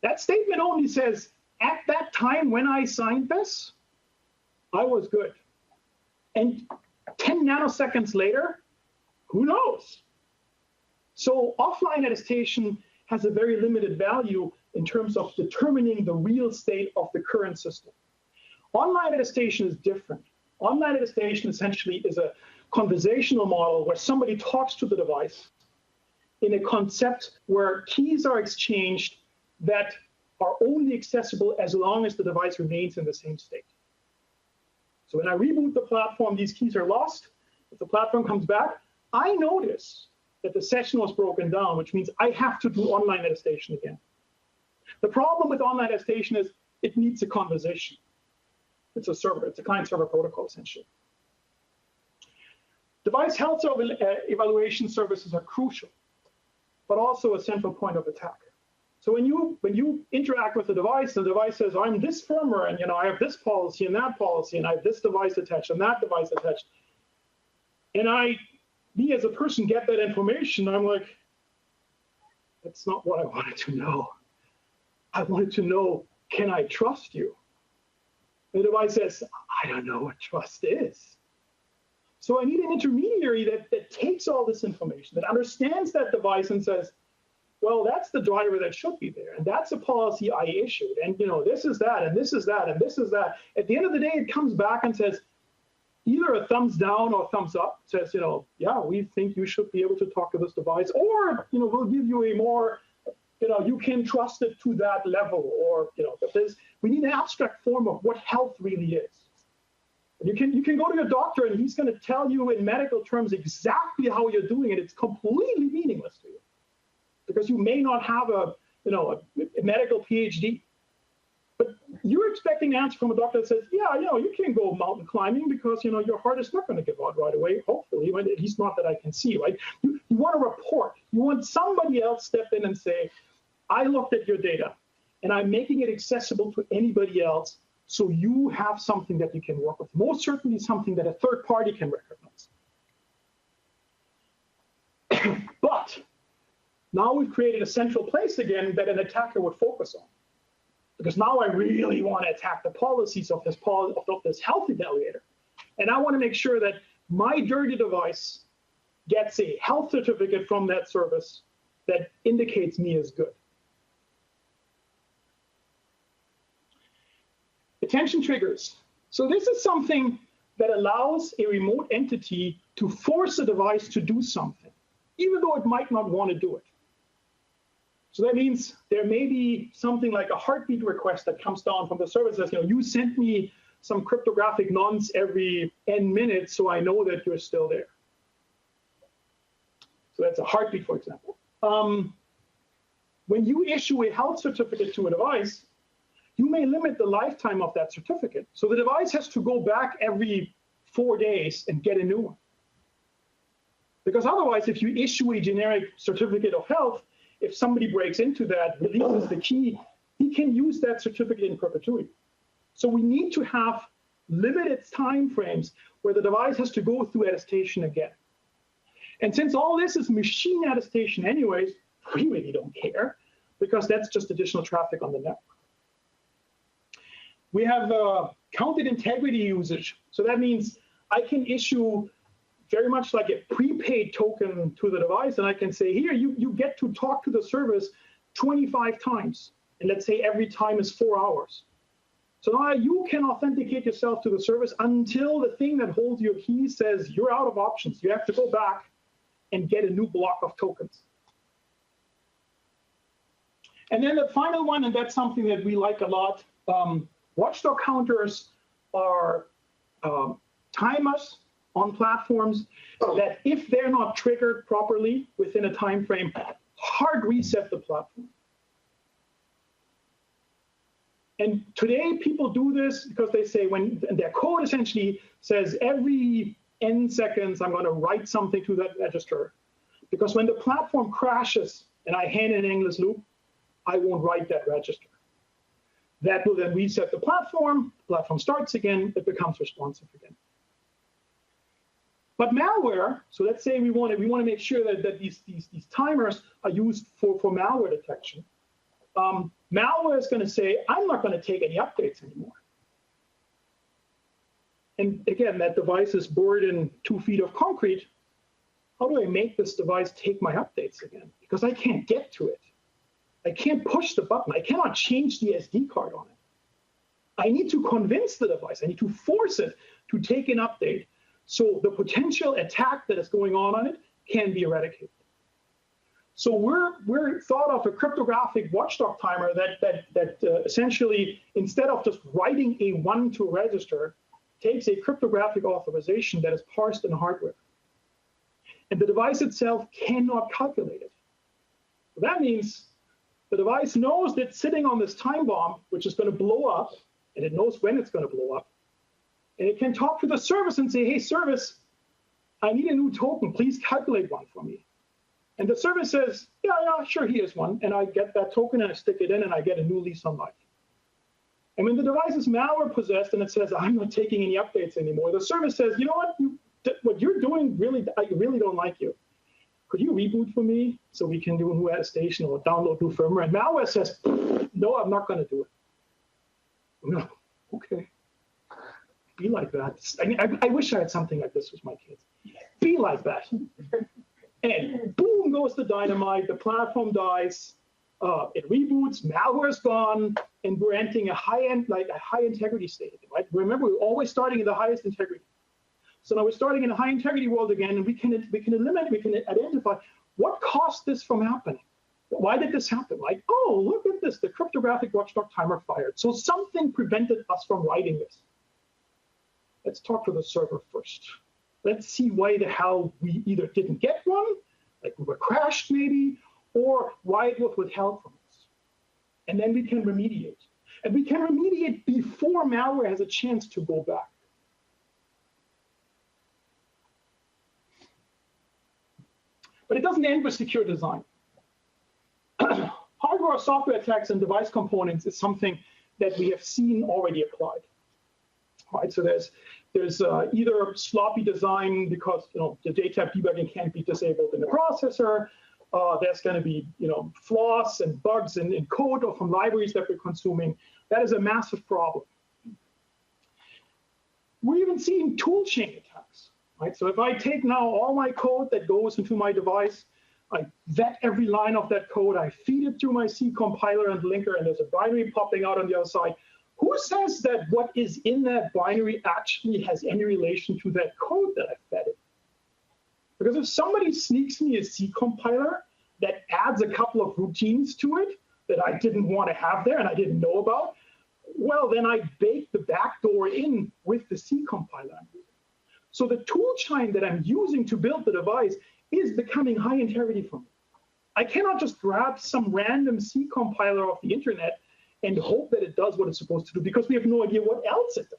Speaker 2: That statement only says, at that time when I signed this, I was good. And 10 nanoseconds later, who knows? So offline attestation has a very limited value in terms of determining the real state of the current system. Online attestation is different. Online attestation essentially is a conversational model where somebody talks to the device in a concept where keys are exchanged that are only accessible as long as the device remains in the same state. So when I reboot the platform, these keys are lost. If the platform comes back, I notice that the session was broken down, which means I have to do online attestation again. The problem with online attestation is it needs a conversation. It's a server. It's a client-server protocol, essentially. Device health evaluation services are crucial, but also a central point of attack. So when you interact with the device says, I'm this firmware, and I have this policy and that policy, and I have this device attached and that device attached. And me as a person get that information, I'm like, that's not what I wanted to know. I wanted to know, can I trust you? And the device says, I don't know what trust is. So I need an intermediary that takes all this information, that understands that device and says, well, that's the driver that should be there, and that's a policy I issued, and this is that, and this is that, and this is that. At the end of the day, it comes back and says, either a thumbs down or a thumbs up, says, yeah, we think you should be able to talk to this device, or, we'll give you a more, you can trust it to that level, or, we need an abstract form of what health really is. You can go to your doctor and he's going to tell you in medical terms exactly how you're doing it. It's completely meaningless to you because you may not have a medical PhD. But you're expecting an answer from a doctor that says, yeah, you can go mountain climbing because, your heart is not going to give out right away, hopefully, at least not that I can see, right? You want a report. You want somebody else step in and say, I looked at your data and I'm making it accessible to anybody else. So you have something that you can work with, most certainly something that a third party can recognize. But now we've created a central place again that an attacker would focus on. Because now I really want to attack the policies of this health evaluator. And I want to make sure that my dirty device gets a health certificate from that service that indicates me as good. Attention triggers. So this is something that allows a remote entity to force a device to do something, even though it might not want to do it. So that means there may be something like a heartbeat request that comes down from the server that says, you sent me some cryptographic nonce every n minutes, so I know that you're still there. So that's a heartbeat, for example. When you issue a health certificate to a device, you may limit the lifetime of that certificate. So the device has to go back every 4 days and get a new one. Because otherwise, if you issue a generic certificate of health, if somebody breaks into that, releases the key, he can use that certificate in perpetuity. So we need to have limited time frames where the device has to go through attestation again. And since all this is machine attestation anyways, we really don't care, because that's just additional traffic on the network. We have counted integrity usage. So that means I can issue very much like a prepaid token to the device, and I can say, here, you get to talk to the service 25 times. And let's say every time is 4 hours. So now you can authenticate yourself to the service until the thing that holds your key says you're out of options. You have to go back and get a new block of tokens. And then the final one, and that's something that we like a lot, watchdog counters are timers on platforms that, if they're not triggered properly within a time frame, hard reset the platform. And today people do this because they say, when their code essentially says every n seconds I'm going to write something to that register, because when the platform crashes and I hand an endless loop, I won't write that register. That will then reset the platform starts again, it becomes responsive again. But malware, so let's say we want to make sure that these timers are used for malware detection. Malware is going to say, I'm not going to take any updates anymore. And again, that device is bored in 2 feet of concrete. How do I make this device take my updates again? Because I can't get to it. I can't push the button. I cannot change the SD card on it. I need to convince the device. I need to force it to take an update so the potential attack that is going on it can be eradicated. So we're thought of a cryptographic watchdog timer that essentially, instead of just writing a 1 to a register, takes a cryptographic authorization that is parsed in hardware. And the device itself cannot calculate it. So that means the device knows that sitting on this time bomb, which is going to blow up, and it knows when it's going to blow up, and it can talk to the service and say, hey, service, I need a new token. Please calculate one for me. And the service says, yeah, sure, here's one. And I get that token and I stick it in and I get a new lease on life. And when the device is malware possessed and it says, I'm not taking any updates anymore, the service says, you know what you're doing, I really don't like you. Could you reboot for me so we can do a new attestation or download new firmware? And malware says, no, I'm not going to do it. No, okay. Be like that. I wish I had something like this with my kids. Be like that. And boom goes the dynamite, the platform dies, it reboots, malware's gone, and we're entering a high integrity state, right? Remember, we're always starting in the highest integrity. So now we're starting in a high integrity world again, and we can identify what caused this from happening. Why did this happen? Like, oh, look at this, the cryptographic watchdog timer fired. So something prevented us from writing this. Let's talk to the server first. Let's see why the hell we either didn't get one, like we were crashed maybe, or why it was withheld from us. And then we can remediate. And we can remediate before malware has a chance to go back. But it doesn't end with secure design. Hardware or software attacks and device components is something that we have seen already applied. Right, so there's either sloppy design because the data debugging can't be disabled in the processor. There's going to be flaws and bugs in code or from libraries that we're consuming. That is a massive problem. We're even seeing tool chain attacks. Right, so if I take now all my code that goes into my device, I vet every line of that code, I feed it through my C compiler and linker, and there's a binary popping out on the other side. Who says that what is in that binary actually has any relation to that code that I fed it? Because if somebody sneaks me a C compiler that adds a couple of routines to it that I didn't want to have there and I didn't know about, well, then I bake the backdoor in with the C compiler I'm using. So the tool chain that I'm using to build the device is becoming high integrity for me. I cannot just grab some random C compiler off the internet and hope that it does what it's supposed to do, because we have no idea what else it does.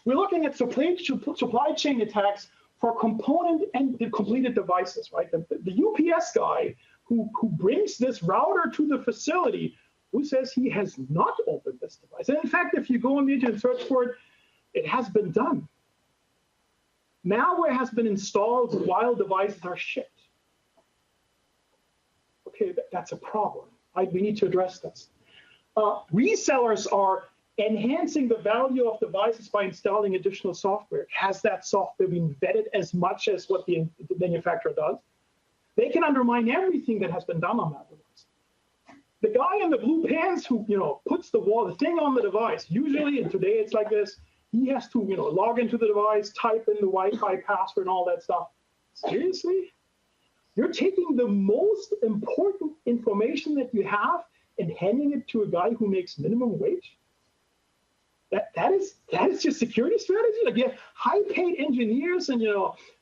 Speaker 2: We're looking at supply chain attacks for component and completed devices, right? The UPS guy who brings this router to the facility, who says he has not opened this device. And in fact, if you go on the internet and search for it, it has been done. Malware has been installed while devices are shipped. Okay, that's a problem. We need to address this. Resellers are enhancing the value of devices by installing additional software. Has that software been vetted as much as what the manufacturer does? They can undermine everything that has been done on that device. The guy in the blue pants who puts the thing on the device, usually, and today it's like this, he has to log into the device, type in the Wi-Fi password and all that stuff. Seriously? You're taking the most important information that you have and handing it to a guy who makes minimum wage? That is your security strategy? Like, you have high-paid engineers and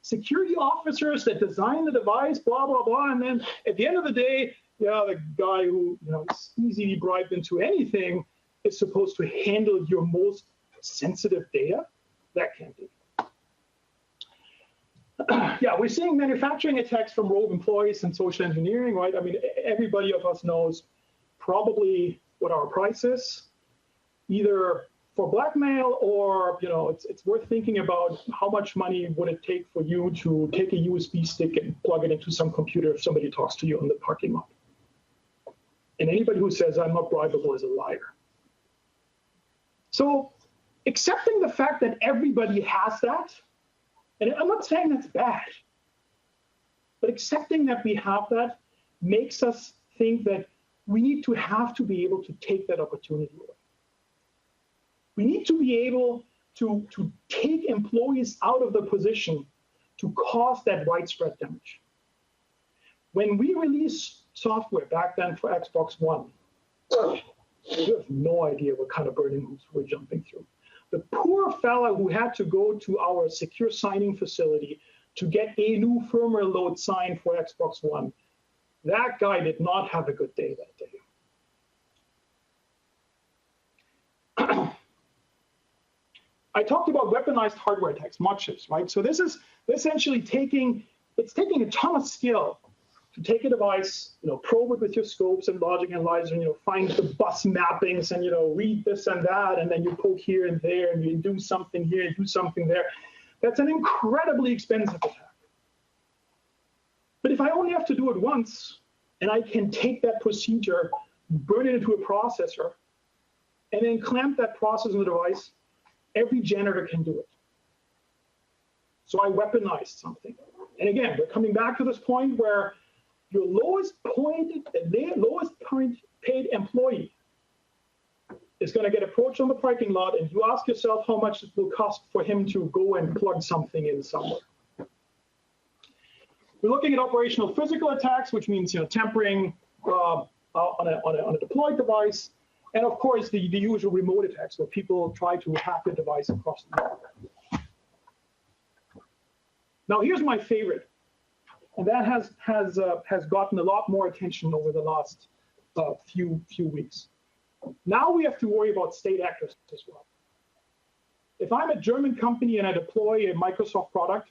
Speaker 2: security officers that design the device, blah blah blah, and then at the end of the day, the guy who is easily bribed into anything is supposed to handle your most sensitive data? That can't be. Yeah, we're seeing manufacturing attacks from rogue employees and social engineering, right? I mean, everybody of us knows probably what our price is, either for blackmail or, it's worth thinking about how much money would it take for you to take a USB stick and plug it into some computer if somebody talks to you in the parking lot. And anybody who says I'm not bribable is a liar. So accepting the fact that everybody has that, and I'm not saying that's bad, but accepting that we have that makes us think that we need to have to be able to take that opportunity away. We need to be able to take employees out of the position to cause that widespread damage. When we released software back then for Xbox One, you have no idea what kind of burning hoops we're jumping through. The poor fella who had to go to our secure signing facility to get a new firmware load signed for Xbox One, that guy did not have a good day that day. I talked about weaponized hardware attacks, mod chips, right? So this is essentially taking a ton of skill to take a device, probe it with your scopes and logic analyzer, find the bus mappings and, read this and that, and then you poke here and there and you do something here and do something there. That's an incredibly expensive attack. But if I only have to do it once, and I can take that procedure, burn it into a processor, and then clamp that process on the device, every janitor can do it. So I weaponized something. And again, we're coming back to this point where your lowest paid employee is going to get approached on the parking lot, and you ask yourself how much it will cost for him to go and plug something in somewhere. We're looking at operational physical attacks, which means tampering on a deployed device, and of course the usual remote attacks where people try to hack a device across the network. Now here's my favorite, and that has gotten a lot more attention over the last few weeks. Now we have to worry about state actors as well. If I'm a German company and I deploy a Microsoft product,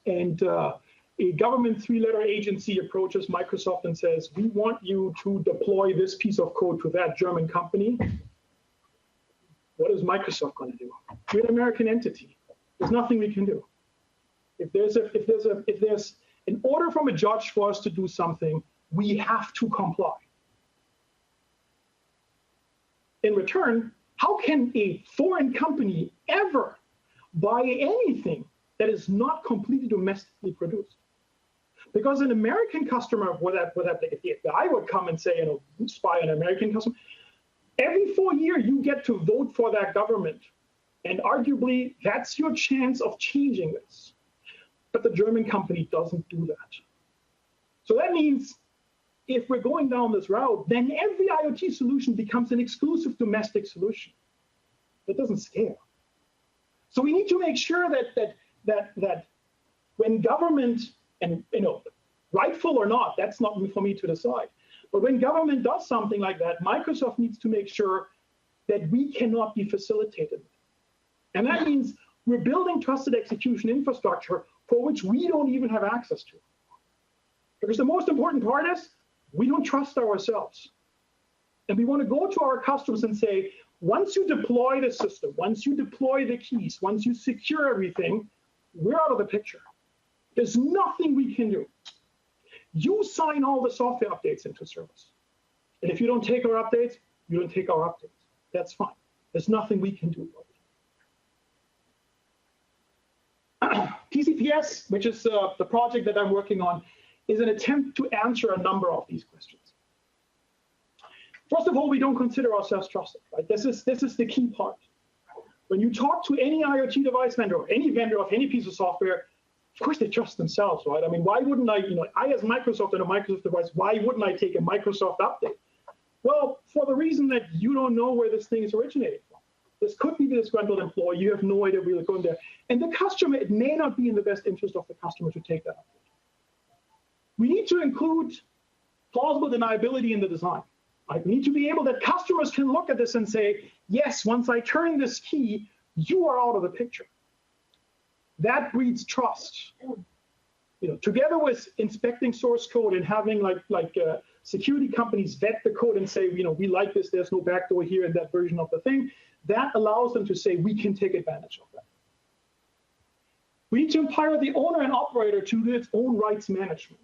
Speaker 2: and a government three-letter agency approaches Microsoft and says, we want you to deploy this piece of code to that German company, what is Microsoft going to do? We're an American entity. There's nothing we can do. If there's an order from a judge for us to do something, we have to comply. In return, how can a foreign company ever buy anything that is not completely domestically produced? Because an American customer, if I would come and say, spy on an American customer, every 4 years you get to vote for that government, and arguably that's your chance of changing this. But the German company doesn't do that. So that means if we're going down this route, then every IoT solution becomes an exclusive domestic solution. That doesn't scale. So we need to make sure that when government, and rightful or not, that's not for me to decide. But when government does something like that, Microsoft needs to make sure that we cannot be facilitated. And that means we're building trusted execution infrastructure for which we don't even have access to. Because the most important part is we don't trust ourselves. And we want to go to our customers and say, once you deploy the system, once you deploy the keys, once you secure everything, we're out of the picture. There's nothing we can do. You sign all the software updates into service. And if you don't take our updates, you don't take our updates. That's fine. There's nothing we can do about it. TCPS, which is the project that I'm working on, is an attempt to answer a number of these questions. First of all, we don't consider ourselves trusted, right? This is the key part. When you talk to any IoT device vendor or any vendor of any piece of software, of course they trust themselves, right? I mean, why wouldn't I, I as Microsoft and a Microsoft device, why wouldn't I take a Microsoft update? Well, for the reason that you don't know where this thing is originating from. This could be the disgruntled employee. You have no idea where you're going there. And the customer, it may not be in the best interest of the customer to take that update. We need to include plausible deniability in the design. Right? We need to be able that customers can look at this and say, yes, once I turn this key, you are out of the picture. That breeds trust. Together with inspecting source code and having security companies vet the code and say, we like this, there's no backdoor here in that version of the thing, that allows them to say, we can take advantage of that. We need to empower the owner and operator to do its own rights management.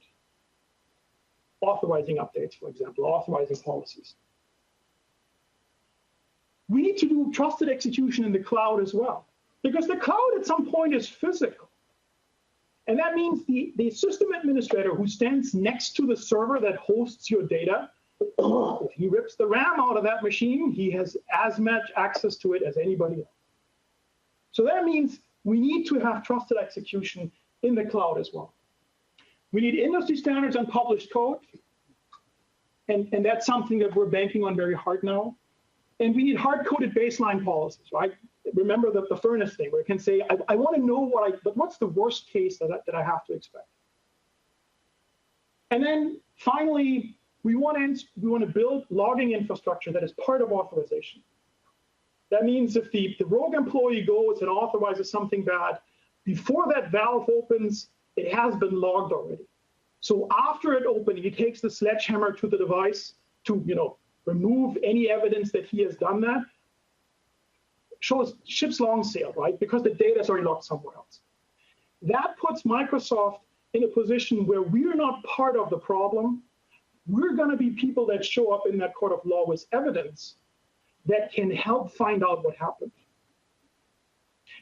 Speaker 2: Authorizing updates, for example, authorizing policies. We need to do trusted execution in the cloud as well, because the cloud at some point is physical. And that means the system administrator who stands next to the server that hosts your data, if he rips the RAM out of that machine, he has as much access to it as anybody else. So that means we need to have trusted execution in the cloud as well. We need industry standards on published code, and that's something that we're banking on very hard now. And we need hard-coded baseline policies, right? Remember the furnace thing, where it can say, I want to know but what's the worst case that I have to expect? And then finally, we want to build logging infrastructure that is part of authorization. That means if the rogue employee goes and authorizes something bad, before that valve opens, it has been logged already. So after it opening, he takes the sledgehammer to the device to remove any evidence that he has done that. Ship's long sailed, right? Because the data is already logged somewhere else. That puts Microsoft in a position where we're not part of the problem. We're going to be people that show up in that court of law with evidence that can help find out what happened.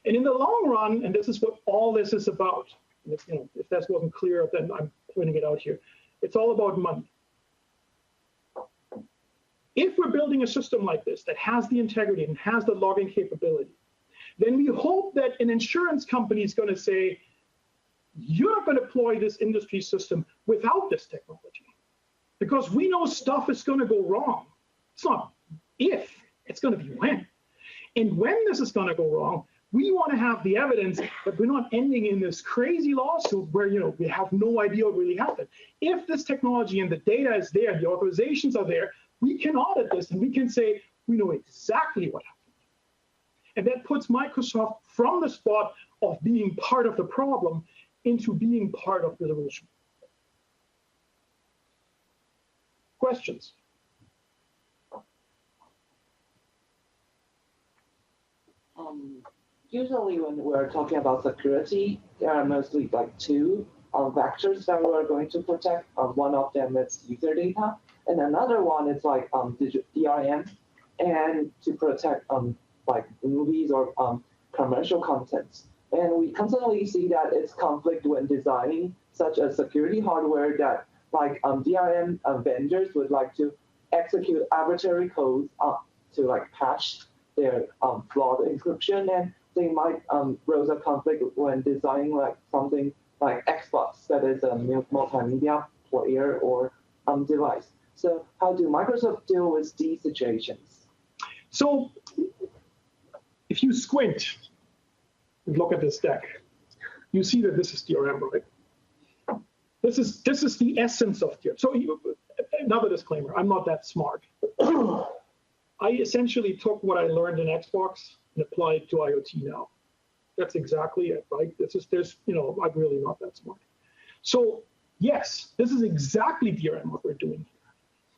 Speaker 2: And in the long run, and this is what all this is about, if that wasn't clear, then I'm pointing it out here. It's all about money. If we're building a system like this that has the integrity and has the logging capability, then we hope that an insurance company is going to say, you're not going to deploy this industry system without this technology. Because we know stuff is going to go wrong. It's not if, it's going to be when. And when this is going to go wrong, we want to have the evidence that we're not ending in this crazy lawsuit where we have no idea what really happened. If this technology and the data is there, the authorizations are there, we can audit this and we can say we know exactly what happened. And that puts Microsoft from the spot of being part of the problem into being part of the solution. Questions?
Speaker 3: Usually when we're talking about security, there are mostly two vectors that we're going to protect. One of them is user data, and another one is DRM, and to protect movies or commercial contents. And we constantly see that it's conflict when designing such a security hardware that DRM vendors would like to execute arbitrary codes to patch their flawed encryption, and they might raise a conflict when designing something like Xbox that is a multimedia player or device. So how do Microsoft deal with these situations?
Speaker 2: So if you squint and look at this deck, you see that this is DRM, right? This is the essence of DRM. So another disclaimer, I'm not that smart. I essentially took what I learned in Xbox and applied it to IoT now. That's exactly it, right? I'm really not that smart. So yes, this is exactly DRM what we're doing here.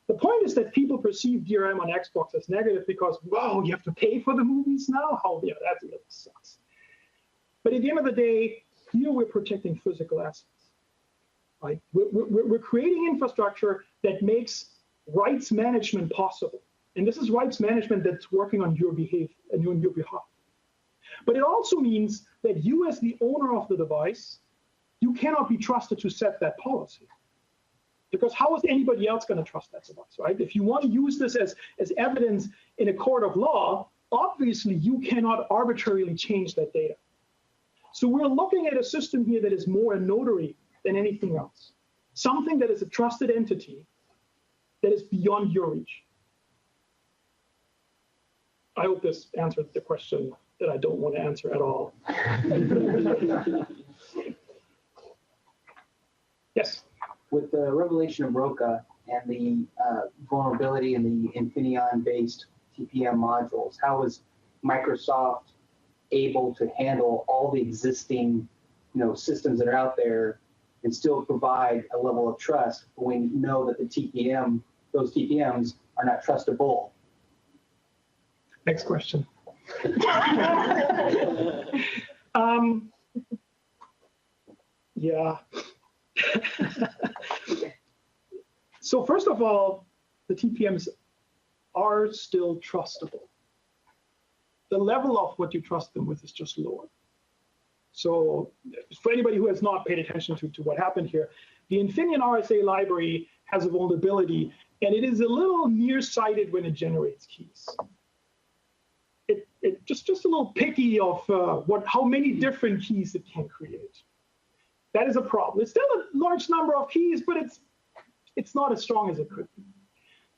Speaker 2: The point is that people perceive DRM on Xbox as negative because, wow, you have to pay for the movies now? That really sucks. But at the end of the day, here we're protecting physical assets. Right? We're creating infrastructure that makes rights management possible. And this is rights management that's working on your behalf and on your behalf. But it also means that you, as the owner of the device, you cannot be trusted to set that policy. Because how is anybody else going to trust that device, right? If you want to use this as evidence in a court of law, obviously you cannot arbitrarily change that data. So we're looking at a system here that is more a notary than anything else. Something that is a trusted entity that is beyond your reach. I hope this answered the question that I don't want to answer at all. Yes?
Speaker 4: With the revelation of Roca and the vulnerability in the Infineon-based TPM modules, how is Microsoft able to handle all the existing systems that are out there and still provide a level of trust when we know that those TPMs are not trustable?
Speaker 2: Next question. Yeah. So first of all, the TPMs are still trustable. The level of what you trust them with is just lower. So for anybody who has not paid attention to what happened here, the Infineon RSA library has a vulnerability, and it is a little nearsighted when it generates keys. It just a little picky of how many different keys it can create. That is a problem. It's still a large number of keys, but it's not as strong as it could be.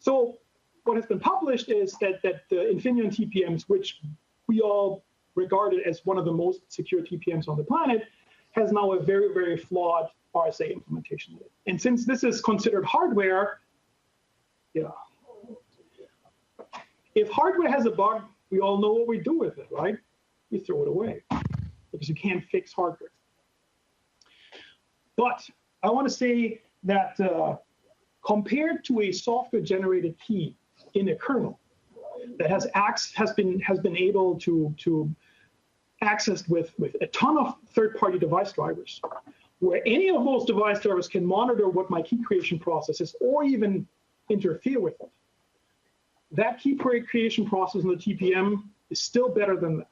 Speaker 2: So what has been published is that the Infineon TPMs, which we all regarded as one of the most secure TPMs on the planet, has now a very, very flawed RSA implementation. And since this is considered hardware, if hardware has a bug, we all know what we do with it, right? We throw it away because you can't fix hardware. But I want to say that compared to a software-generated key in a kernel that has been able to access with a ton of third-party device drivers, where any of those device drivers can monitor what my key creation process is or even interfere with it, that key creation process in the TPM is still better than that.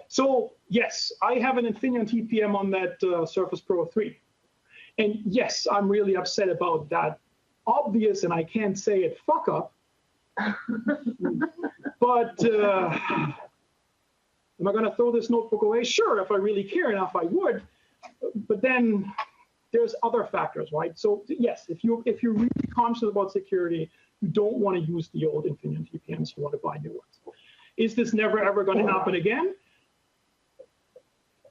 Speaker 2: So yes, I have an Infineon TPM on that Surface Pro 3. And yes, I'm really upset about that obvious, and I can't say it, fuck up. But am I going to throw this notebook away? Sure, if I really care enough, I would. But then there's other factors, right? So yes, if you're really conscious about security, you don't want to use the old Infineon TPMs. You want to buy new ones. Is this never ever going to happen again?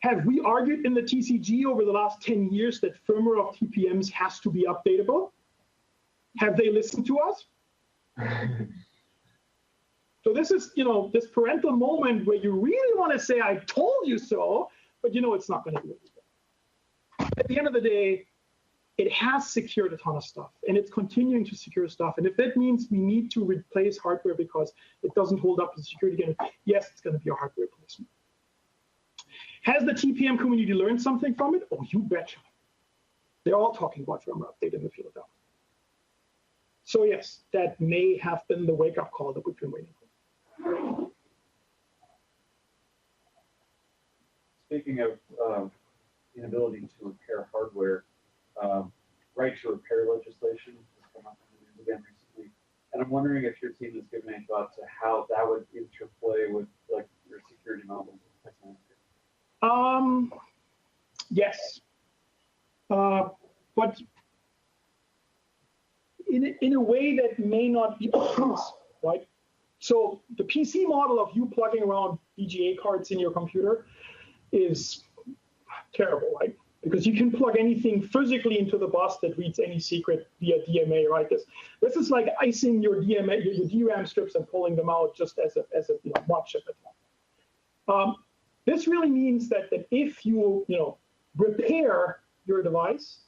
Speaker 2: Have we argued in the TCG over the last 10 years that firmware of TPMs has to be updatable? Have they listened to us? So this is, this parental moment where you really want to say, I told you so, but it's not going to do it. At the end of the day, it has secured a ton of stuff, and it's continuing to secure stuff. And if that means we need to replace hardware because it doesn't hold up to security again, yes, it's going to be a hardware replacement. Has the TPM community learned something from it? Oh, you betcha. They're all talking about firmware update in the field now. So yes, that may have been the wake-up call that we've been waiting for.
Speaker 5: Speaking of inability to repair hardware, right to repair legislation has come up in the news again recently. And I'm wondering if your team has given any thought to how that would interplay with like your security models.
Speaker 2: Yes. But in a way that may not be obvious, right? So the PC model of you plugging around VGA cards in your computer is terrible, right? Because you can plug anything physically into the bus that reads any secret via DMA, right? This is like icing your DMA, your DRAM strips and pulling them out just as a mod chip attack. This really means that if you repair your device,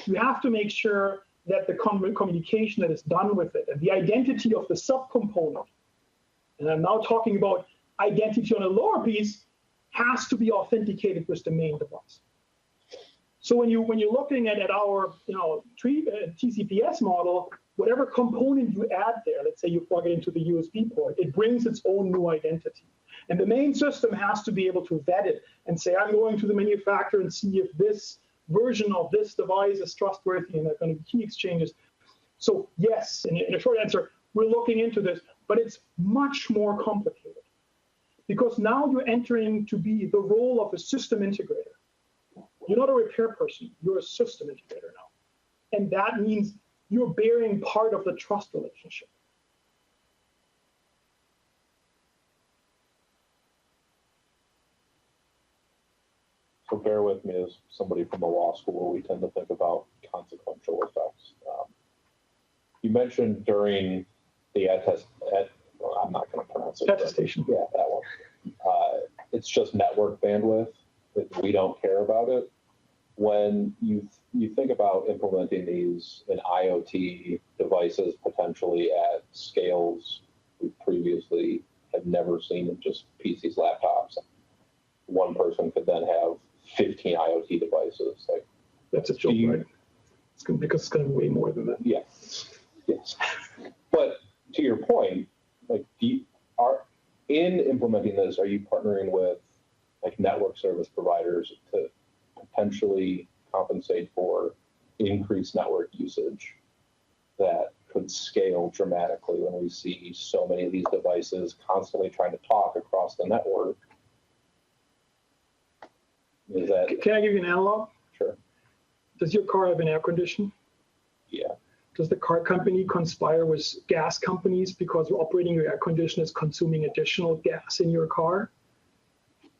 Speaker 2: you have to make sure that the communication that is done with it and the identity of the subcomponent, and I'm now talking about identity on a lower piece, has to be authenticated with the main device. So when you're looking at our TCPS model, whatever component you add there, let's say you plug it into the USB port, it brings its own new identity. And the main system has to be able to vet it and say, I'm going to the manufacturer and see if this version of this device is trustworthy and there are going to be key exchanges. So yes, in a short answer, we're looking into this, but it's much more complicated because now you're entering to be the role of a system integrator. You're not a repair person, you're a system integrator now. And that means you're bearing part of the trust relationship.
Speaker 6: So bear with me as somebody from a law school, we tend to think about consequential effects. You mentioned during the I'm not going to pronounce it.
Speaker 2: Attestation.
Speaker 6: Yeah, that one. It's just network bandwidth. We don't care about it. When you think about implementing these in IoT devices potentially at scales we previously had never seen in just PCs, laptops, one person could then have 15 IoT devices. Like
Speaker 2: that's a joke, right? It's going to be way more than that.
Speaker 6: Yes. But to your point, like, in implementing this, are you partnering with like network service providers to potentially compensate for increased network usage that could scale dramatically when we see so many of these devices constantly trying to talk across the network? Is that?
Speaker 2: Can I give you an analog?
Speaker 6: Sure.
Speaker 2: Does your car have an air conditioner?
Speaker 6: Yeah.
Speaker 2: Does the car company conspire with gas companies because operating your air conditioner is consuming additional gas in your car?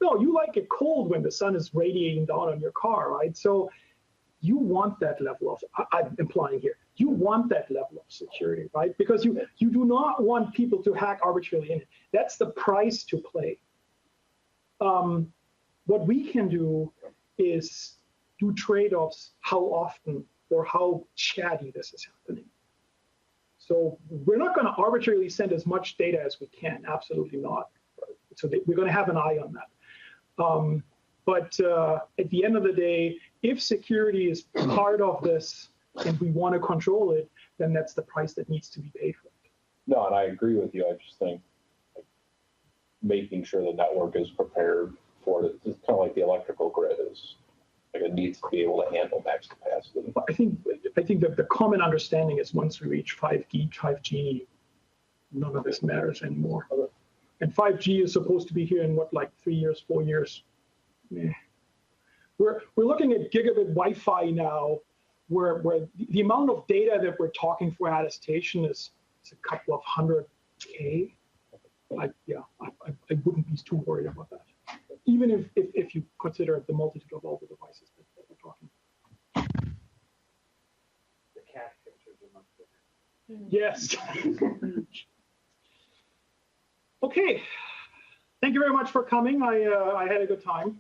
Speaker 2: No, you like it cold when the sun is radiating down on your car, right? So you want that level of, I'm implying here, you want that level of security, right? Because you do not want people to hack arbitrarily in it. That's the price to play. What we can do is do trade-offs how often or how chatty this is happening. So we're not going to arbitrarily send as much data as we can, absolutely not. So we're going to have an eye on that. But at the end of the day, if security is part of this and we want to control it, then that's the price that needs to be paid for it.
Speaker 6: No, and I agree with you. I just think like, making sure the network is prepared for it. It's kind of like the electrical grid is. Like it needs to be able to handle max capacity.
Speaker 2: I think that the common understanding is once we reach 5G, none of this matters anymore. And 5G is supposed to be here in what, like 3 years, 4 years? Yeah. We're looking at gigabit Wi-Fi now, where the amount of data that we're talking for attestation is a couple of 100K. I wouldn't be too worried about that. Even if you consider the multitude of all the devices that we're talking about.
Speaker 5: The cat pictures are much bigger.
Speaker 2: Yes. Okay. Thank you very much for coming. I had a good time.